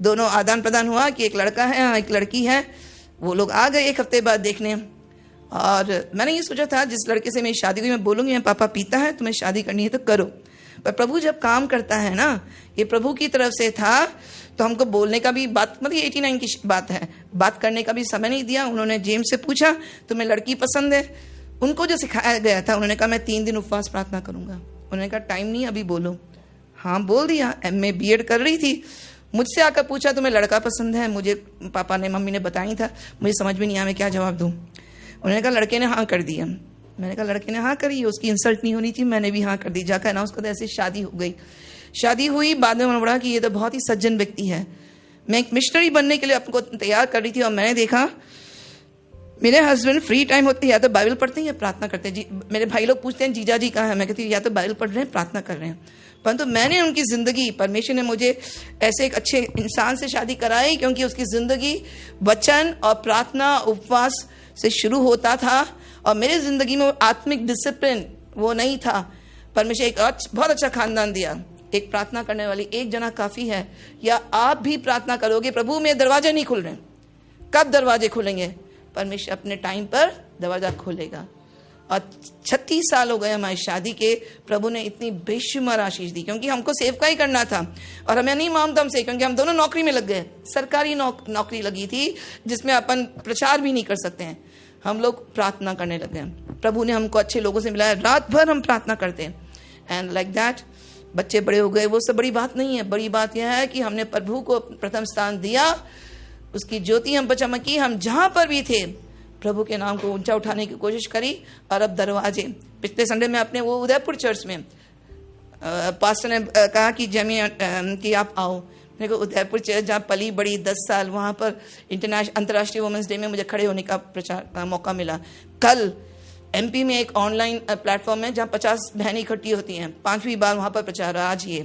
दोनों आदान प्रदान हुआ कि एक लड़का है, एक लड़की है। वो लोग आ गए 1 हफ्ते बाद देखने। और मैंने ये सोचा था, जिस लड़के से मेरी शादी हुई, मैं बोलूँगी पापा पीता है, तुम्हें शादी करनी है तो करो। पर प्रभु जब काम करता है ना, ये प्रभु की तरफ से था, तो हमको बोलने का भी बात, मतलब 89 की बात है, बात करने का भी समय नहीं दिया। उन्होंने जेम्स से पूछा तुम्हें लड़की पसंद है? उनको जो सिखाया गया था, उन्होंने कहा मैं 3 दिन उपवास प्रार्थना करूंगा। उन्होंने कहा टाइम नहीं, अभी बोलो। हाँ बोल दिया। MA BEd कर रही थी। मुझसे आकर पूछा तुम्हें लड़का पसंद है? मुझे पापा ने, मम्मी ने बताई था, मुझे समझ में नहीं आया मैं क्या जवाब दूं। उन्होंने कहा लड़के ने हाँ कर दिया। मैंने कहा लड़के ने हाँ करी, उसकी इंसल्ट नहीं होनी चाहिए, मैंने भी हाँ कर दी। जाकर अनाउंस कर दिया, ऐसे शादी हो गई। शादी हुई, बाद में मालूम पड़ा कि ये तो बहुत ही सज्जन व्यक्ति है। मैं एक मिशनरी बनने के लिए आपको तैयार कर रही थी और मैंने देखा मेरे हस्बैंड फ्री टाइम होते या तो बाइबल पढ़ते हैं या प्रार्थना करते हैं। जी, मेरे भाई लोग पूछते हैं जीजा जी कहाँ है, मैं कहती हूँ या तो बाइबल पढ़ रहे हैं, प्रार्थना कर रहे हैं। परंतु मैंने उनकी जिंदगी, परमेश्वर ने मुझे ऐसे एक अच्छे इंसान से शादी कराई क्योंकि उसकी जिंदगी वचन और प्रार्थना उपवास से शुरू होता था और मेरे जिंदगी में आत्मिक डिसिप्लिन वो नहीं था। परमेश्वर एक बहुत अच्छा खानदान दिया। एक प्रार्थना करने वाली एक जना काफी है। या आप भी प्रार्थना करोगे, प्रभु मेरे दरवाजे नहीं खुल रहे, कब दरवाजे खुलेंगे? परमेश्वर अपने टाइम पर दरवाजा खोलेगा। और 36 साल हो गए हमारी शादी के, प्रभु ने इतनी बेशुमार आशीष दी क्योंकि हमको सेवका ही करना था और हमें नहीं मालूम था हमसे, क्योंकि हम दोनों नौकरी में लग गए। सरकारी नौकरी लगी थी जिसमें अपन प्रचार भी नहीं कर सकते हैं। हम लोग प्रार्थना करने लग गए। प्रभु ने हमको अच्छे लोगों से मिलाया, रात भर हम प्रार्थना करते हैं एंड लाइक दैट बच्चे बड़े हो गए। वो सब बड़ी बात नहीं है, बड़ी बात यह है कि हमने प्रभु को प्रथम स्थान दिया, उसकी ज्योति हम पर चमकी। हम जहां पर भी थे प्रभु के नाम को ऊंचा उठाने की कोशिश करी। और अब दरवाजे, पिछले संडे में अपने वो उदयपुर चर्च में पास्टर ने कहा कि जमी कि आप आओ। मेरे को उदयपुर चर्च जहाँ पली बड़ी 10 साल, वहाँ पर अंतर्राष्ट्रीय वुमेंस डे में मुझे खड़े होने का प्रचार मौका मिला। कल एमपी में एक ऑनलाइन प्लेटफॉर्म है जहाँ 50 बहनें इकट्ठी होती हैं, 5वीं बार वहाँ पर प्रचार आज ये।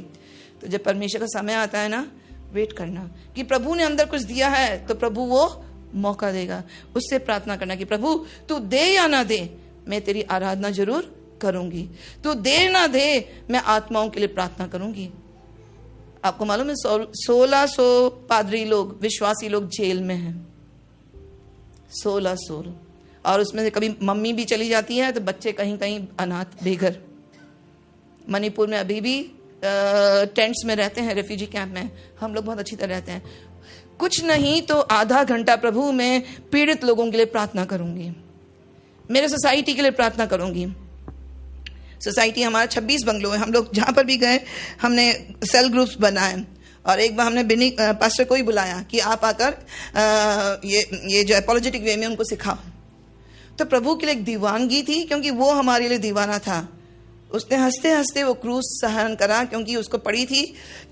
तो जब परमेश्वर का समय आता है ना, वेट करना कि प्रभु ने अंदर कुछ दिया है तो प्रभु वो मौका देगा। उससे प्रार्थना करना कि प्रभु तू दे या ना दे, मैं तेरी आराधना जरूर करूंगी। तू दे ना दे, मैं आत्माओं के लिए प्रार्थना करूंगी। आपको मालूम है 1600 पादरी लोग, विश्वासी लोग जेल में हैं, 1600। और उसमें से कभी मम्मी भी चली जाती है तो बच्चे कहीं कहीं अनाथ बेघर। मणिपुर में अभी भी टेंट्स में रहते हैं, रेफ्यूजी कैंप में। हम लोग बहुत अच्छी तरह रहते हैं। कुछ नहीं तो आधा घंटा प्रभु मैं पीड़ित लोगों के लिए प्रार्थना करूंगी, मेरे सोसाइटी के लिए प्रार्थना करूंगी। सोसाइटी हमारा 26 बंगलो है। हम लोग जहाँ पर भी गए हमने सेल ग्रुप्स बनाए और एक बार हमने बिनी पास्टर को ही बुलाया कि आप आकर ये जो अपॉलोजेटिक वे में उनको सिखाओ। तो प्रभु के लिए एक दीवानगी थी क्योंकि वो हमारे लिए दीवाना था। उसने हंसते हंसते वो क्रूस सहन करा क्योंकि उसको पड़ी थी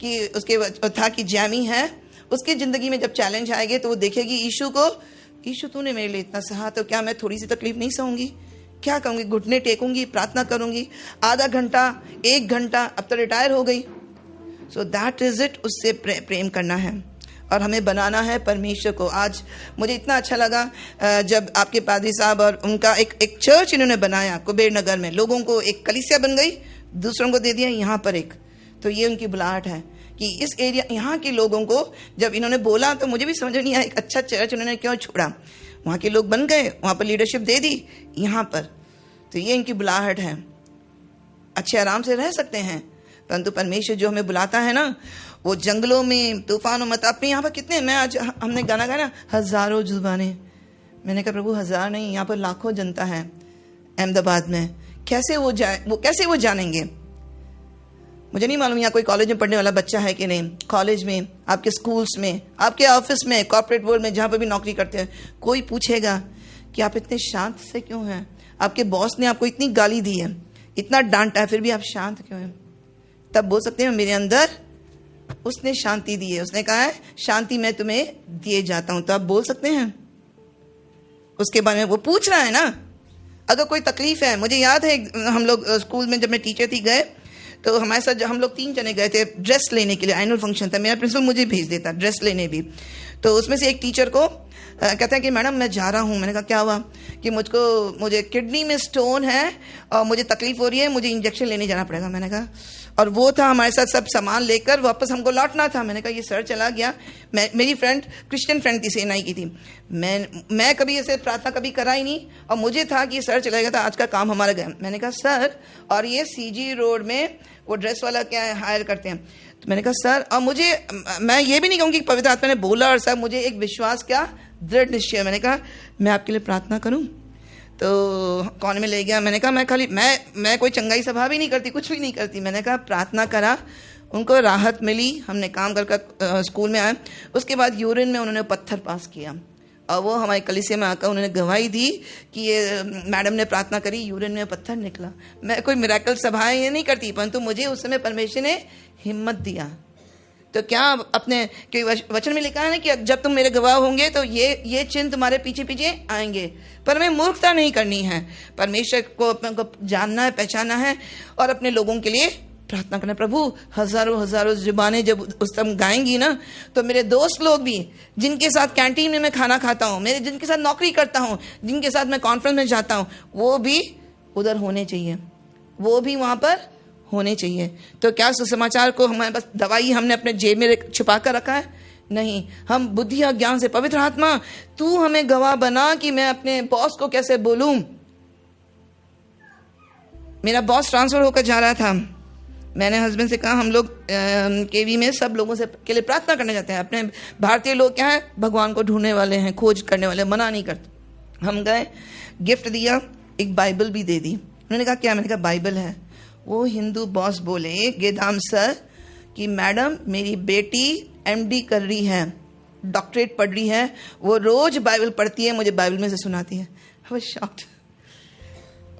कि उसके था कि जैमी है, उसकी जिंदगी में जब चैलेंज आएंगे तो वो देखेगी यीशु को, यीशु तूने मेरे लिए इतना सहा तो क्या मैं थोड़ी सी तकलीफ नहीं सहूंगी? क्या कहूंगी? घुटने टेकूंगी, प्रार्थना करूंगी आधा घंटा 1 घंटा। अब तो रिटायर हो गई। So that is it. उससे प्रेम करना है और हमें बनाना है परमेश्वर को। आज मुझे इतना अच्छा लगा जब आपके पादरी साहब और उनका एक चर्च इन्होंने बनाया कुबेर नगर में। लोगों को एक कलीसिया बन गई, दूसरों को दे दिया यहाँ पर एक। तो ये उनकी बुलाहट है कि इस एरिया यहाँ के लोगों को जब इन्होंने बोला तो मुझे भी समझ नहीं आया एक अच्छा चर्च उन्होंने क्यों छोड़ा। वहाँ के लोग बन गए, वहाँ पर लीडरशिप दे दी यहाँ पर। तो ये इनकी बुलाहट है। अच्छे आराम से रह सकते हैं, परंतु परमेश्वर जो हमें बुलाता है ना, वो जंगलों में तूफानों मत। अपने यहाँ पर कितने, मैं आज हमने गाना गाया ना, हजारों जुबानें। मैंने कहा प्रभु 1000 नहीं, यहाँ पर लाखों जनता है अहमदाबाद में। कैसे वो जानेंगे? मुझे नहीं मालूम यहाँ कोई कॉलेज में पढ़ने वाला बच्चा है कि नहीं। कॉलेज में, आपके स्कूल्स में, आपके ऑफिस में, कॉर्पोरेट वर्ल्ड में, जहाँ पर भी नौकरी करते हैं, कोई पूछेगा कि आप इतने शांत से क्यों हैं? आपके बॉस ने आपको इतनी गाली दी है, इतना डांटा है, फिर भी आप शांत क्यों हैं? तब बोल सकते हैं मेरे अंदर उसने शांति दी है। उसने कहा है शांति मैं तुम्हें दिए जाता हूं, तो आप बोल सकते हैं। उसके बारे में वो पूछ रहा है ना। अगर कोई तकलीफ है, मुझे याद है हम लोग स्कूल में जब मैं टीचर थी गए तो हमारे साथ हम लोग 3 जने गए थे ड्रेस लेने के लिए। एनुअल फंक्शन था, मेरा प्रिंसिपल मुझे भेज देता ड्रेस लेने भी। तो उसमें से एक टीचर को कहता है कि मैडम मैं जा रहा हूँ। मैंने कहा क्या हुआ? कि मुझे किडनी में स्टोन है और मुझे तकलीफ हो रही है, मुझे इंजेक्शन लेने जाना पड़ेगा। मैंने कहा, और वो था हमारे साथ सब सामान लेकर वापस हमको लौटना था। मैंने कहा ये सर चला गया। मेरी फ्रेंड क्रिश्चियन फ्रेंड थी, सेनाई की थी। मैं कभी ऐसे प्रार्थना कभी करा ही नहीं और मुझे था कि सर चला गया था, आज का काम हमारा गया। मैंने कहा सर, और ये सीजी रोड में वो ड्रेस वाला क्या है हायर करते हैं। तो मैंने कहा सर, और मैं ये भी नहीं कहूँगी पवित्र आत्मा ने बोला, और सर मुझे एक विश्वास क्या दृढ़ निश्चय। मैंने कहा मैं आपके लिए प्रार्थना करूं? तो कौन में ले गया। मैंने कहा मैं कोई चंगाई सभा भी नहीं करती, कुछ भी नहीं करती। मैंने कहा प्रार्थना करा, उनको राहत मिली। हमने काम कर स्कूल में आए। उसके बाद यूरिन में उन्होंने पत्थर पास किया। और वो हमारे कलीसिया में आकर उन्होंने गवाही दी कि ये मैडम ने प्रार्थना करी, यूरिन में पत्थर निकला। मैं कोई मिरेकल सभाएं ये नहीं करती, परंतु मुझे उस समय परमेश्वर ने हिम्मत दिया। तो क्या अपने कि वचन में लिखा है ना कि जब तुम मेरे गवाह होंगे तो ये चिन्ह तुम्हारे पीछे पीछे आएंगे। पर हमें मूर्खता नहीं करनी है, परमेश्वर को अपने को जानना है, पहचाना है और अपने लोगों के लिए प्रार्थना करना। प्रभु हजारों हजारों जुबानें जब उस समय गाएंगी ना, तो मेरे दोस्त लोग भी जिनके साथ कैंटीन में मैं खाना खाता हूँ, मेरे जिनके साथ नौकरी करता हूँ, जिनके साथ मैं कॉन्फ्रेंस में जाता हूँ, वो भी उधर होने चाहिए, वो भी वहाँ पर होने चाहिए। तो क्या सुसमाचार को हमारे पास दवाई हमने अपने जेब में छुपा कर रखा है? नहीं, हम बुद्धि और ज्ञान से, पवित्र आत्मा तू हमें गवाह बना कि मैं अपने बॉस को कैसे बोलूं। मेरा बॉस ट्रांसफर होकर जा रहा था, मैंने हस्बैंड से कहा हम लोग केवी में सब लोगों से के लिए प्रार्थना करने जाते हैं। अपने भारतीय लोग क्या है, भगवान को ढूंढने वाले हैं, खोज करने वाले, मना नहीं करते। हम गए, गिफ्ट दिया, एक बाइबल भी दे दी। उन्होंने कहा क्या? मैंने कहा बाइबल है। वो हिंदू बॉस बोले गेदाम सर कि मैडम मेरी बेटी एमडी कर रही है, डॉक्टरेट पढ़ रही है, वो रोज बाइबल पढ़ती है, मुझे बाइबल में से सुनाती है। I was shocked.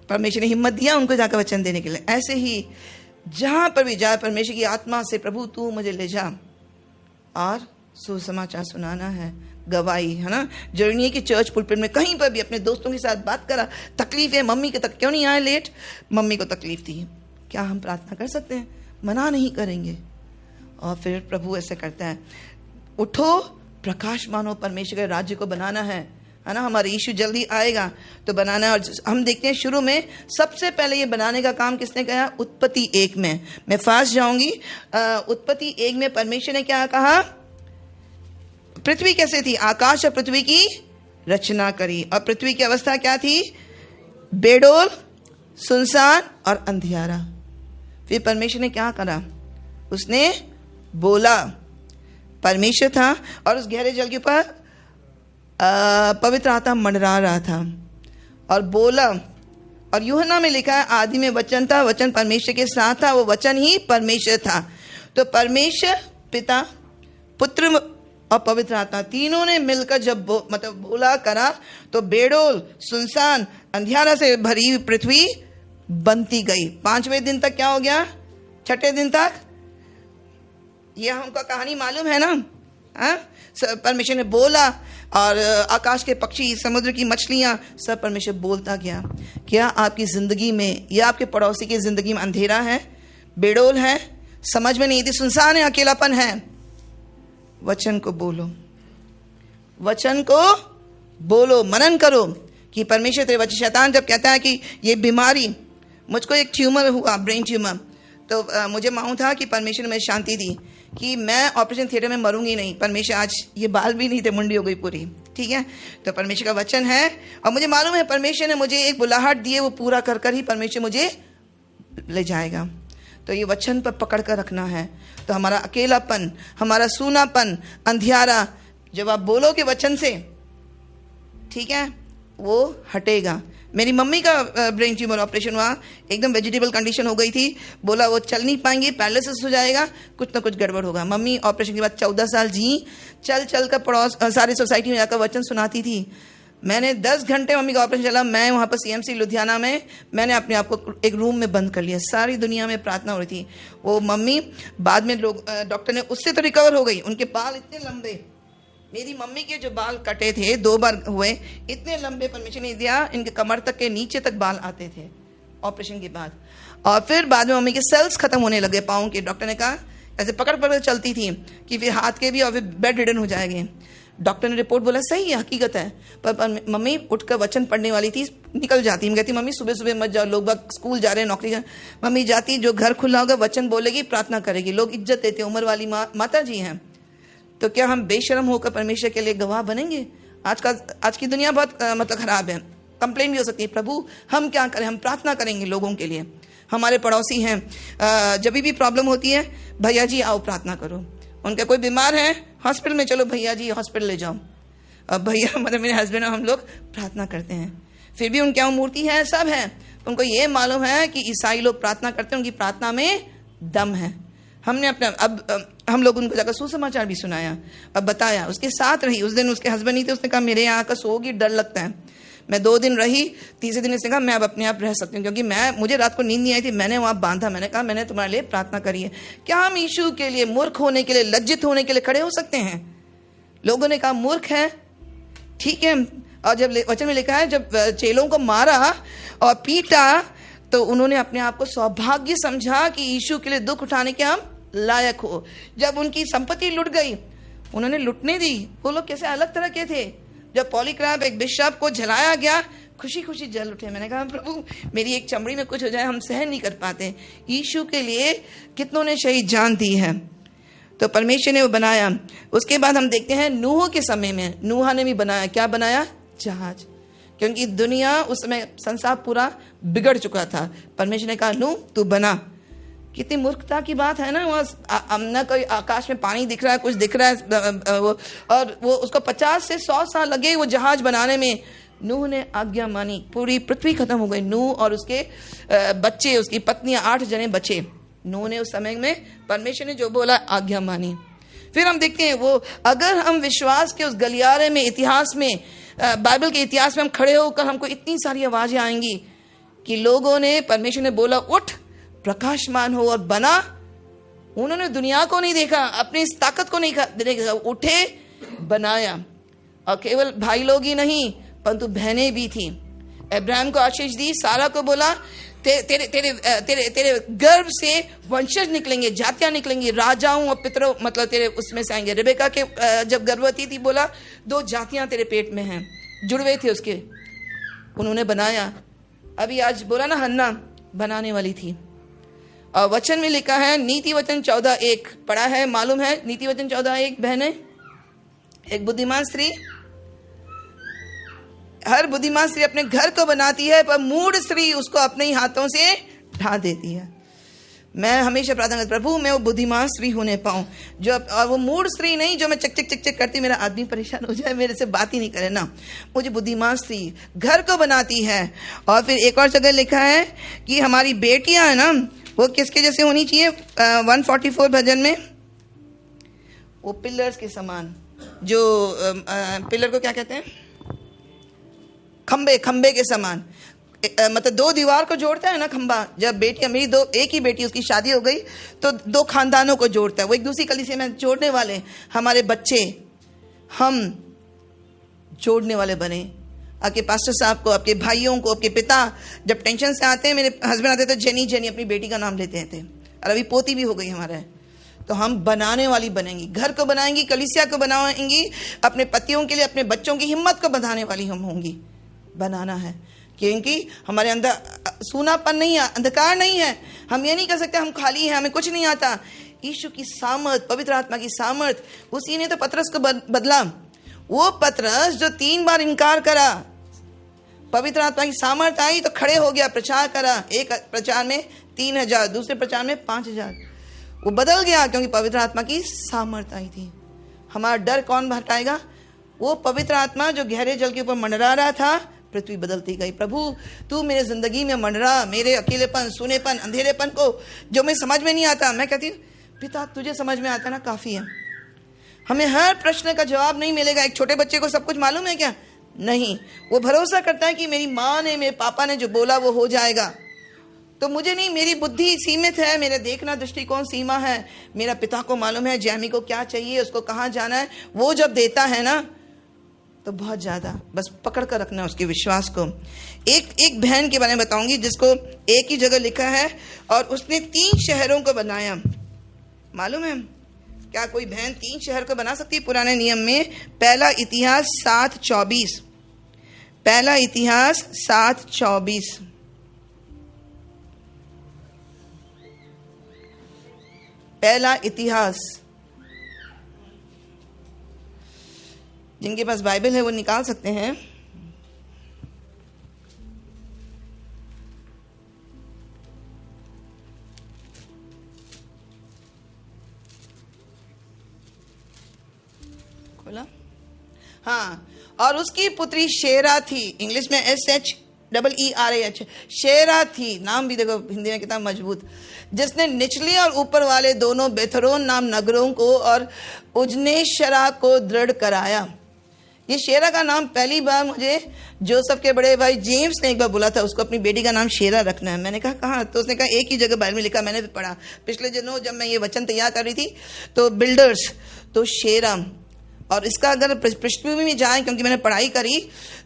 परमेश्वर ने हिम्मत दिया उनको जाकर वचन देने के लिए। ऐसे ही जहां पर भी जाए परमेश्वर की आत्मा से, प्रभु तू मुझे ले जा और सुसमाचार सुनाना है, गवाही है ना। जरूरी नहीं कि चर्च पुलपिट में, कहीं पर भी अपने दोस्तों के साथ बात करा, तकलीफ है, मम्मी के तक क्यों नहीं आए लेट, मम्मी को तकलीफ थी, क्या हम प्रार्थना कर सकते हैं? मना नहीं करेंगे। और फिर प्रभु ऐसे करता है, उठो प्रकाश मानो, परमेश्वर के राज्य को बनाना है ना। हमारे यीशु जल्दी आएगा तो बनाना है। और हम देखते हैं शुरू में सबसे पहले ये बनाने का काम किसने किया? उत्पत्ति 1 में। मैं फास्ट जाऊंगी। उत्पत्ति 1 में परमेश्वर ने क्या कहा? पृथ्वी कैसे थी? आकाश और पृथ्वी की रचना करी। और पृथ्वी की अवस्था क्या थी? बेडोल, सुनसान और अंधियारा। फिर परमेश्वर ने क्या करा? उसने बोला, परमेश्वर था और उस गहरे जल के ऊपर पवित्र आत्मा मंडरा रहा था और बोला। और यूहन्ना में लिखा है आदि में वचन था, वचन परमेश्वर के साथ था, वो वचन ही परमेश्वर था। तो परमेश्वर पिता, पुत्र और पवित्र आत्मा तीनों ने मिलकर जब बोला करा तो बेडोल, सुनसान, अंधियारा से भरी हुई पृथ्वी बनती गई। 5वें दिन तक क्या हो गया? 6ठे दिन तक, यह हमको कहानी मालूम है ना। परमेश्वर ने बोला और आकाश के पक्षी, समुद्र की मछलियां, सब परमेश्वर बोलता गया। क्या आपकी जिंदगी में या आपके पड़ोसी की जिंदगी में अंधेरा है, बेडोल है, समझ में नहीं आती, सुनसान है, अकेलापन है? वचन को बोलो, वचन को बोलो, मनन करो कि परमेश्वर तेरे वचन। शैतान जब कहता है कि ये बीमारी, मुझको एक ट्यूमर हुआ, ब्रेन ट्यूमर, तो मुझे मालूम था कि परमेश्वर ने मुझे शांति दी कि मैं ऑपरेशन थिएटर में मरूंगी नहीं। परमेश्वर, आज ये बाल भी नहीं थे, मुंडी हो गई पूरी, ठीक है। तो परमेश्वर का वचन है और मुझे मालूम है परमेश्वर ने मुझे एक बुलाहट दी है, वो पूरा कर कर ही परमेश्वर मुझे ले जाएगा। तो ये वचन पर पकड़ कर रखना है। तो हमारा अकेलापन, हमारा सूनापन, अंधियारा, जब आप बोलोगे वचन से, ठीक है, वो हटेगा। मेरी मम्मी का ब्रेन ट्यूमर ऑपरेशन हुआ, एकदम वेजिटेबल कंडीशन हो गई थी। बोला वो चल नहीं पाएंगे, पैरालिसिस हो जाएगा, कुछ ना कुछ गड़बड़ होगा। मम्मी ऑपरेशन के बाद 14 साल जी, चल चल कर पड़ोस सारी सोसाइटी में जाकर वचन सुनाती थी। मैंने 10 घंटे मम्मी का ऑपरेशन चला, मैं वहाँ पर CMC लुधियाना में, मैंने अपने आप को एक रूम में बंद कर लिया। सारी दुनिया में प्रार्थना हो रही थी। वो मम्मी बाद में लोग, डॉक्टर ने, उससे तो रिकवर हो गई। उनके बाल इतने लंबे, मेरी मम्मी के जो बाल कटे थे 2 बार हुए, इतने लंबे परमेश्वर ने दिया, इनके कमर तक के नीचे तक बाल आते थे ऑपरेशन के बाद। और फिर बाद में मम्मी के सेल्स खत्म होने लगे पाँव के। डॉक्टर ने कहा, ऐसे पकड़ पकड़ चलती थी कि फिर हाथ के भी, और फिर बेड रिडन हो जाएंगे। डॉक्टर ने रिपोर्ट बोला सही है, हकीकत है। पर मम्मी उठकर वचन पढ़ने वाली थी, निकल जाती। मैं कहती मम्मी सुबह सुबह मत जाओ, लोग स्कूल जा रहे हैं, नौकरी जा। मम्मी जाती, जो घर खुला होगा वचन बोलेगी, प्रार्थना करेगी, लोग इज्जत देते, उम्र वाली माता जी हैं। तो क्या हम बेशर्म होकर परमेश्वर के लिए गवाह बनेंगे? आज की दुनिया बहुत मतलब खराब है, कंप्लेन भी हो सकती है। प्रभु हम क्या करें? हम प्रार्थना करेंगे लोगों के लिए। हमारे पड़ोसी हैं, जब भी प्रॉब्लम होती है, भैया जी आओ प्रार्थना करो। उनका कोई बीमार है, हॉस्पिटल में चलो भैया जी, हॉस्पिटल ले जाओ। अब भैया मतलब मेरे हस्बैंड और हम लोग प्रार्थना करते हैं। फिर भी उनके यहाँ मूर्ति है, सब है। उनको ये मालूम है कि ईसाई लोग प्रार्थना करते हैं, उनकी प्रार्थना में दम है। हमने अपना अब हम लोग उनको जाकर सुसमाचार भी सुनाया, अब बताया, उसके साथ रही। उस दिन उसके हस्बैंड नहीं थे, उसने कहा मेरे यहाँ आकर सोओगी, डर लगता है। मैं 2 दिन रही, तीसरे दिन इसने कहा मैं अब अपने आप रह सकती हूँ, क्योंकि मुझे रात को नींद नहीं आई थी। मैंने वहाँ बांधा, मैंने कहा मैंने तुम्हारे लिए प्रार्थना करी है। क्या हम यीशु के लिए मूर्ख होने के लिए, लज्जित होने के लिए खड़े हो सकते हैं? लोगों ने कहा मूर्ख है, ठीक है। और जब वचन में लिखा है जब चेलों को मारा और पीटा तो उन्होंने अपने आप को सौभाग्य समझा कि यीशु के लिए दुख उठाने के हम लायक हो। जब उनकी संपत्ति लुट गई, उन्होंने लुटने दी। वो लोग कैसे अलग तरह के थे। जब पॉलीक्राफ एक बिशप को जलाया गया, खुशी खुशी जल उठे। मैंने कहा प्रभु मेरी एक चमड़ी में कुछ हो जाए, हम सहन नहीं कर पाते। यीशु के लिए कितनों ने शहीद जान दी है, तो परमेश्वर ने वो बनाया। उसके बाद हम देखते हैं नूह के समय में, नूह ने भी बनाया। क्या बनाया? जहाज। क्योंकि दुनिया उस समय, संसार पूरा बिगड़ चुका था। परमेश्वर ने कहा नूह तू बना। कितनी मूर्खता की बात है ना। वहाँ ना कोई आकाश में पानी दिख रहा है, कुछ दिख रहा है, वो उसको 50 से 100 साल लगे वो जहाज बनाने में। नूह ने आज्ञा मानी, पूरी पृथ्वी खत्म हो गई। नूह और उसके बच्चे, उसकी पत्नियां 8 जने बचे। नूह ने उस समय में परमेश्वर ने जो बोला आज्ञा मानी। फिर हम देखते हैं वो, अगर हम विश्वास के उस गलियारे में, इतिहास में, बाइबल के इतिहास में हम खड़े होकर, हमको इतनी सारी आवाजें आएंगी कि लोगों ने, परमेश्वर ने बोला उठ प्रकाशमान हो और बना। उन्होंने दुनिया को नहीं देखा, अपनी इस ताकत को नहीं देखा, उठे बनाया। और केवल भाई लोग ही नहीं परंतु बहनें भी थी। अब्राहम को आशीष दी, सारा को बोला तेरे तेरे तेरे तेरे गर्भ से वंशज निकलेंगे, जातियां निकलेंगी, राजाओं और पितरों, मतलब तेरे उसमें से आएंगे। रिबेका के जब गर्भवती थी बोला 2 जातियां तेरे पेट में हैं, जुड़वे थे उसके। उन्होंने बनाया। अभी आज बोला ना हन्ना बनाने वाली थी। और वचन में लिखा है, नीति वचन 14:1 पढ़ा है, मालूम है नीति वचन 14:1 बहने? एक बुद्धिमान स्त्री, हर बुद्धिमान स्त्री अपने घर को बनाती है, पर मूढ़ स्त्री उसको अपने ही हाथों से ढा देती है। मैं हमेशा प्रार्थना करती, प्रभु मैं वो बुद्धिमान स्त्री होने पाऊं जो, और वो मूढ़ स्त्री नहीं जो मैं चक चक चक चक करती, मेरा आदमी परेशान हो जाए, मेरे से बात ही नहीं करे ना। मुझे बुद्धिमान स्त्री घर को बनाती है। और फिर एक और जगह लिखा है कि हमारी बेटियां है ना, वो किसके जैसे होनी चाहिए? 144 भजन में, वो पिलर्स के समान, जो पिलर को क्या कहते हैं? खंबे के समान। मतलब 2 दीवार को जोड़ता है ना खंबा। जब बेटियां, मेरी 2, एक ही बेटी, उसकी शादी हो गई तो 2 खानदानों को जोड़ता है। वो एक दूसरी कलीसिया में जोड़ने वाले, हमारे बच्चे हम जोड़ने वाले बने। आपके पास्टर साहब को, आपके भाइयों को, आपके पिता जब टेंशन से आते हैं, मेरे हस्बैंड आते तो जेनी जेनी अपनी बेटी का नाम लेते थे। और अभी पोती भी हो गई हमारे। तो हम बनाने वाली बनेंगी, घर को बनाएंगी, कलीसिया को बनाएंगी, अपने पतियों के लिए, अपने बच्चों की हिम्मत को बढ़ाने वाली हम होंगी। बनाना है, क्योंकि हमारे अंदर सूनापन नहीं है, अंधकार नहीं है। हम ये नहीं कर सकते हम खाली हैं, हमें कुछ नहीं आता। यीशु की सामर्थ, पवित्र आत्मा की सामर्थ, उसी ने तो पतरस को बदला। वो पतरस जो 3 बार इनकार करा, पवित्र आत्मा की सामर्थ आई तो खड़े हो गया, प्रचार करा। एक प्रचार में 3000, दूसरे प्रचार में 5000। वो बदल गया क्योंकि पवित्र आत्मा की सामर्थ आई थी। हमारा डर कौन हटाएगा? वो पवित्र आत्मा जो गहरे जल के ऊपर मंडरा रहा था। पृथ्वी बदलती गई। प्रभु तू मेरे जिंदगी में मंडरा, मेरे अकेलेपन, सुनेपन, अंधेरेपन को जो मैं समझ में नहीं आता। मैं कहती हूँ पिता तुझे समझ में आता ना, काफी है। हमें हर प्रश्न का जवाब नहीं मिलेगा। एक छोटे बच्चे को सब कुछ मालूम है क्या? नहीं। वो भरोसा करता है कि मेरी माँ ने, मेरे पापा ने जो बोला वो हो जाएगा। तो मुझे नहीं, मेरी बुद्धि सीमित है, मेरे देखना दृष्टिकोण सीमा है। मेरा पिता को मालूम है जैमी को क्या चाहिए, उसको कहाँ जाना है। वो जब देता है ना तो बहुत ज्यादा, बस पकड़ कर रखना उसके विश्वास को। एक बहन के बारे में बताऊंगी जिसको एक ही जगह लिखा है और उसने 3 शहरों को बनाया। मालूम है क्या कोई बहन 3 शहर को बना सकती है पुराने नियम में? पहला इतिहास 7:24, पहला इतिहास 7:24। पहला इतिहास, जिनके पास बाइबल है वो निकाल सकते हैं। खोला? हाँ। और उसकी पुत्री शेरा थी, इंग्लिश में SH ERAH, शेरा थी। नाम भी देखो हिंदी में कितना मजबूत। जिसने निचले और ऊपर वाले दोनों बेथरोन नाम नगरों को और उजनेशरा को दृढ़ कराया। ये शेरा का नाम पहली बार मुझे जोसेफ के बड़े भाई जेम्स ने एक बार बोला था, उसको अपनी बेटी का नाम शेरा रखना है। मैंने कहा कहाँ? तो उसने कहा एक ही जगह बाइबल में लिखा, मैंने भी पढ़ा पिछले दिनों जब मैं ये वचन तैयार कर रही थी। तो बिल्डर्स, तो शेरा, और इसका अगर पृष्ठभूमि में जाए, क्योंकि मैंने पढ़ाई करी,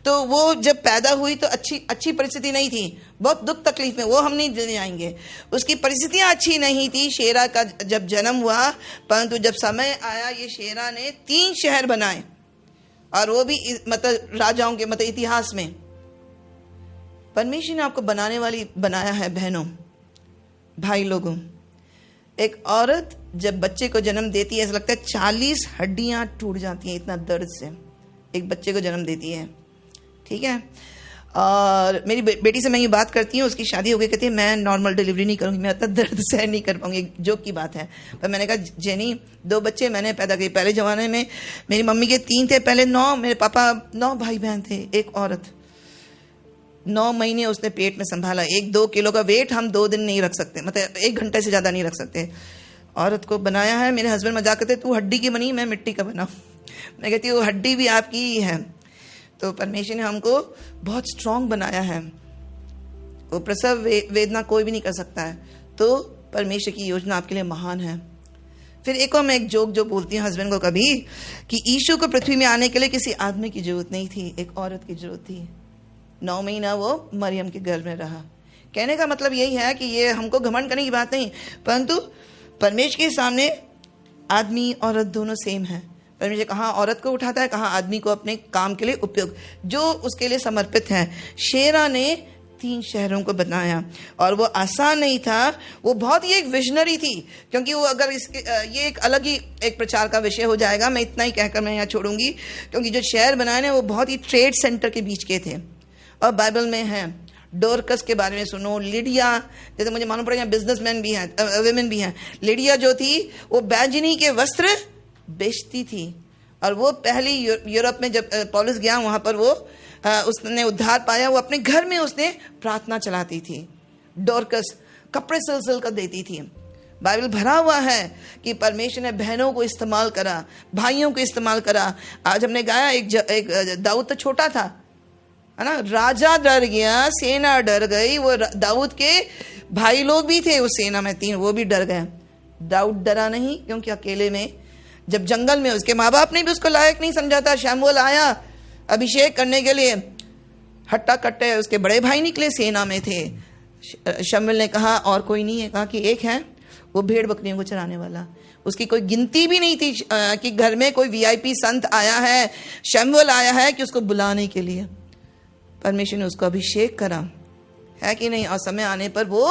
तो वो जब पैदा हुई तो अच्छी परिस्थिति नहीं थी, बहुत दुख तकलीफ में, वो हम नहीं जाएंगे। उसकी परिस्थितियां अच्छी नहीं थी शेरा का जब जन्म हुआ, परंतु जब समय आया ये शेरा ने 3 शहर बनाए, और वो भी मतलब राजाओं के मतलब इतिहास में। परमेश्वर ने आपको बनाया है बहनों, भाई लोगों। एक औरत जब बच्चे को जन्म देती है, ऐसा लगता है 40 हड्डियां टूट जाती हैं, इतना दर्द से एक बच्चे को जन्म देती है। ठीक है। और मेरी बेटी से मैं ये बात करती हूँ, उसकी शादी हो गई, कहती है मैं नॉर्मल डिलीवरी नहीं करूँगी, मैं इतना दर्द सहन नहीं कर पाऊंगी। जोक की बात है। पर मैंने कहा जेनी, 2 बच्चे मैंने पैदा किए। पहले ज़माने में मेरी मम्मी के 3 थे, पहले 9, मेरे पापा 9 भाई बहन थे, एक औरत। 9 महीने उसने पेट में संभाला। 1-2 किलो का वेट हम 2 दिन नहीं रख सकते, मतलब 1 घंटे से ज़्यादा नहीं रख सकते। औरत को बनाया है। मेरे हस्बैंड मजाक करते, तू हड्डी की बनी, मैं मिट्टी का बना। मैं कहती हूँ वो हड्डी भी आपकी ही है। तो परमेश्वर ने हमको बहुत स्ट्रांग बनाया है। वो प्रसव वेदना कोई भी नहीं कर सकता है। तो परमेश्वर की योजना आपके लिए महान है। फिर एक और मैं एक जोक जो बोलती हूँ हस्बैंड को कभी, कि यीशु को पृथ्वी में आने के लिए किसी आदमी की जरूरत नहीं थी, एक औरत की जरूरत थी। 9 महीना वो मरियम के गर्भ में रहा। कहने का मतलब यही है कि ये हमको घमंड करने की बात नहीं, परंतु परमेश्वर के सामने आदमी औरत दोनों सेम है। परमेश्वर कहाँ औरत को उठाता है, कहाँ आदमी को अपने काम के लिए उपयोग, जो उसके लिए समर्पित है। शेरा ने 3 शहरों को बनाया, और वो आसान नहीं था। वो बहुत ही एक विजनरी थी, क्योंकि वो अगर ये एक अलग ही एक प्रचार का विषय हो जाएगा। मैं इतना ही कहकर मैं यहाँ छोड़ूंगी, क्योंकि जो शहर बनाए ना वो बहुत ही ट्रेड सेंटर के बीच के थे, और बाइबल में है। डोरकस के बारे में सुनो, लिडिया, जैसे मुझे मालूम पड़ा यहाँ बिजनेसमैन भी हैं, वेमेन भी हैं। लिडिया जो थी वो बैजनी के वस्त्र बेचती थी, और वो पहली यूरोप में जब पौलुस गया वहाँ पर वो उसने उद्धार पाया। वो अपने घर में उसने प्रार्थना चलाती थी। डोरकस कपड़े सिल कर देती थी। बाइबल भरा हुआ है कि परमेश्वर ने बहनों को इस्तेमाल करा, भाइयों को इस्तेमाल करा। आज हमने गाया एक दाऊद तो छोटा था, है ना, राजा डर गया, सेना डर गई। वो दाऊद के भाई लोग भी थे उस सेना में 3, वो भी डर गए। दाऊद डरा नहीं, क्योंकि अकेले में जब जंगल में उसके माँ बाप ने भी उसको लायक नहीं समझा था। शमूएल आया अभिषेक करने के लिए, हट्टा कट्टे उसके बड़े भाई निकले, सेना में थे। शमूएल ने कहा और कोई नहीं है, कहा कि एक है, वो भेड़ बकरियों को चराने वाला। उसकी कोई गिनती भी नहीं थी कि घर में कोई VIP संत आया है, शमूएल आया है कि उसको बुलाने के लिए। परमेश्वर ने उसको अभिषेक करा, है कि नहीं। और समय आने पर वो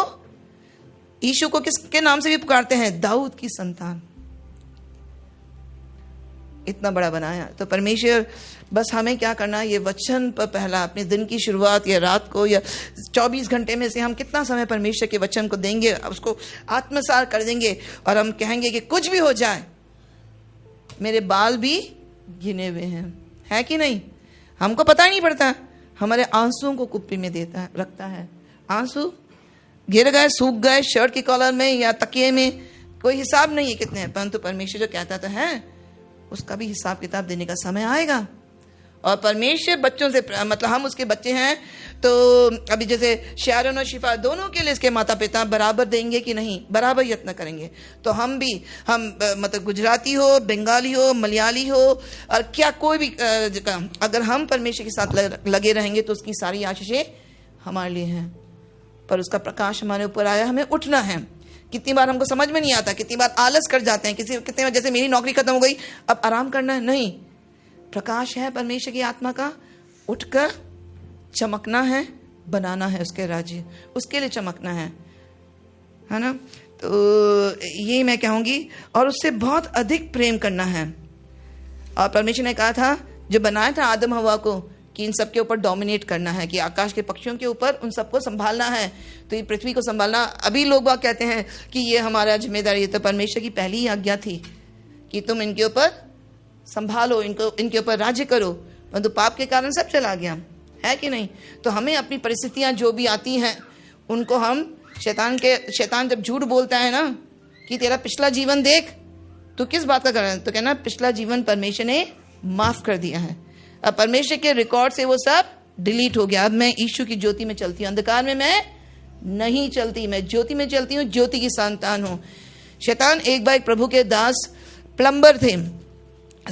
यीशु को किसके नाम से भी पुकारते हैं? दाऊद की संतान। इतना बड़ा बनाया। तो परमेश्वर बस हमें क्या करना है, ये वचन पर पहला अपने दिन की शुरुआत या रात को या 24 घंटे में से हम कितना समय परमेश्वर के वचन को देंगे, उसको आत्मसात कर देंगे, और हम कहेंगे कि कुछ भी हो जाए मेरे बाल भी गिने हुए हैं, है कि नहीं। हमको पता ही नहीं पड़ता, हमारे आंसुओं को कुप्पी में रखता है। आंसू गिर गए, सूख गए, शर्ट की कॉलर में या तकिए में, कोई हिसाब नहीं है कितने हैं, परंतु परमेश्वर जो कहता तो है उसका भी हिसाब किताब देने का समय आएगा। और परमेश्वर बच्चों से, मतलब हम उसके बच्चे हैं, तो अभी जैसे शारोन और शिफा दोनों के लिए इसके माता पिता बराबर देंगे कि नहीं, बराबर यत्न करेंगे। तो हम मतलब गुजराती हो, बंगाली हो, मलयाली हो, और क्या कोई भी अगर हम परमेश्वर के साथ लगे रहेंगे तो उसकी सारी आशीषें हमारे लिए हैं। पर उसका प्रकाश हमारे ऊपर आया, हमें उठना है। कितनी बार हमको समझ में नहीं आता, कितनी बार आलस कर जाते हैं, कितनी बार जैसे मेरी नौकरी खत्म हो गई अब आराम करना है, नहीं। प्रकाश है परमेश्वर की आत्मा का, उठकर चमकना है, बनाना है उसके राज्य, उसके लिए चमकना है ना। तो ये मैं कहूँगी, और उससे बहुत अधिक प्रेम करना है। और परमेश्वर ने कहा था जो बनाया था आदम हवा को कि इन सब के ऊपर डोमिनेट करना है, कि आकाश के पक्षियों के ऊपर उन सबको संभालना है। तो ये पृथ्वी को संभालना, अभी लोग बात कहते हैं कि ये हमारा जिम्मेदारी है, तो परमेश्वर की पहली ही आज्ञा थी कि तुम इनके ऊपर संभालो, इनके ऊपर राज्य करो, परंतु पाप के कारण सब चला गया। है कि नहीं? तो हमें अपनी परिस्थितियां जो भी आती हैं उनको हम शैतान जब झूठ बोलता है ना कि तेरा पिछला जीवन देख, तो किस बात का कर रहा है? तो कहना पिछला जीवन परमेश्वर ने माफ कर दिया है, अब परमेश्वर के रिकॉर्ड से वो सब डिलीट हो गया। अब मैं यीशु की ज्योति में चलती हूँ, अंधकार में मैं नहीं चलती, मैं ज्योति में चलती हूँ, ज्योति की संतान हूँ। शैतान एक बार एक प्रभु के दास प्लम्बर थे,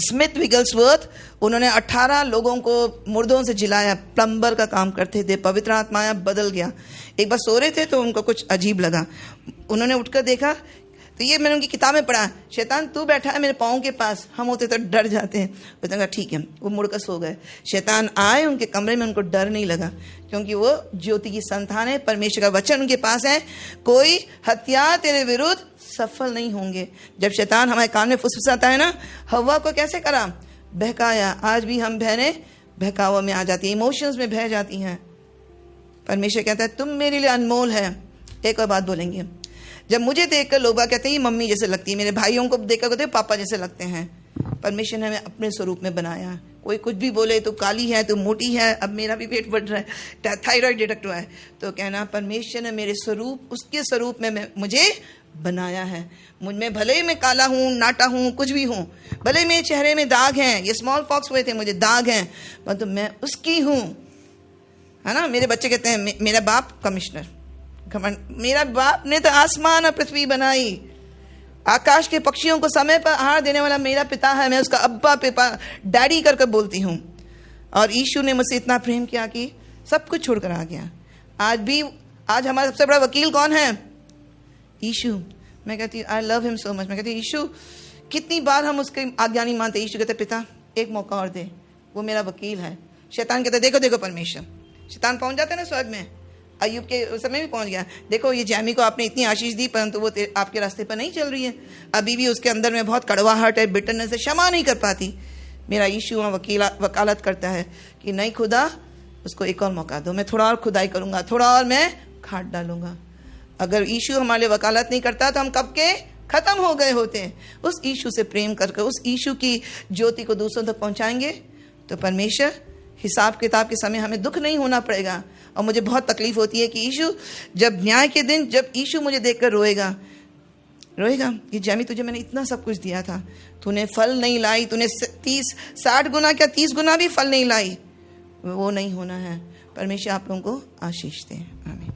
स्मिथ विगल्सवर्थ, उन्होंने 18 लोगों को मुर्दों से जिलाया, प्लम्बर का काम करते थे। पवित्र आत्मा आया, बदल गया। एक बार सो रहे थे तो उनको कुछ अजीब लगा, उन्होंने उठकर देखा, तो ये मैंने उनकी किताब में पढ़ा, शैतान तू बैठा है मेरे पाँव के पास। हम होते तो डर जाते हैं, उसने कहा ठीक है, वो मुड़कर सो गए। शैतान आए उनके कमरे में, उनको डर नहीं लगा, क्योंकि वो ज्योति की संतान है, परमेश्वर का वचन उनके पास है, कोई हथियार तेरे विरुद्ध सफल नहीं होंगे। जब शैतान हमारे कान में फुसफुसाता है ना, हवा को कैसे करा, बहकाया। आज भी हम बहनें बहकावा में आ जाती हैं, इमोशंस में बह जाती हैं। परमेश्वर कहता है तुम मेरे लिए अनमोल है। एक और बात बोलेंगे, जब मुझे देखकर लोग कहते हैं ये मम्मी जैसे लगती है, मेरे भाइयों को देखकर कहते हैं पापा जैसे लगते हैं। परमेश्वर ने हमें अपने स्वरूप में बनाया। कोई कुछ भी बोले, तो काली है, तो मोटी है, अब मेरा भी पेट बढ़ रहा है, थायराइड डिटेक्ट हुआ है, तो कहना परमेश्वर ने मेरे स्वरूप, उसके स्वरूप में मुझे बनाया है। मुझ में भले ही मैं काला हूँ, नाटा हूँ, कुछ भी हूँ, भले मेरे चेहरे में दाग हैं, ये स्मॉल पॉक्स हुए थे, मुझे दाग हैं, मतलब मैं उसकी हूँ, है ना। मेरे बच्चे कहते हैं मेरा बाप कमिश्नर, मेरा बाप ने तो आसमान और पृथ्वी बनाई, आकाश के पक्षियों को समय पर आहार देने वाला मेरा पिता है, मैं उसका अब्बा पिता डैडी कर कर बोलती हूँ। और यीशु ने मुझसे इतना प्रेम किया कि सब कुछ छोड़कर आ गया। आज हमारा सबसे बड़ा वकील कौन है? यीशु। मैं कहती हूँ I love him so much. मैं कहती हूँ यीशु, कितनी बार हम उसके आज्ञा नहीं मानते। यीशु कहते पिता एक मौका और दे, वो मेरा वकील है। शैतान कहता देखो देखो परमेश्वर, शैतान पहुंच जाता है ना स्वर्ग में, अय्यूब के समय भी पहुंच गया। देखो ये जैमी को आपने इतनी आशीष दी, परंतु वो आपके रास्ते पर नहीं चल रही है, अभी भी उसके अंदर में बहुत कड़वाहट है, बिटरनेस है, क्षमा नहीं कर पाती। मेरा यीशु वहाँ वकालत करता है कि नहीं खुदा, उसको एक और मौका दो, मैं थोड़ा और खुदाई करूँगा, थोड़ा और मैं खाद डालूंगा। अगर यीशु हमारे लिए वकालत नहीं करता तो हम कब के खत्म हो गए होते। उस यीशु से प्रेम करके उस यीशु की ज्योति को दूसरों तक पहुँचाएंगे तो परमेश्वर हिसाब किताब के समय हमें दुख नहीं होना पड़ेगा। और मुझे बहुत तकलीफ होती है कि यीशु जब न्याय के दिन, जब यीशु मुझे देखकर रोएगा कि जैमी तुझे मैंने इतना सब कुछ दिया था, तूने फल नहीं लाई, तूने 60 गुना क्या 30 गुना भी फल नहीं लाई, वो नहीं होना है। परमेश्वर आप लोगों को आशीष दे। आमीन।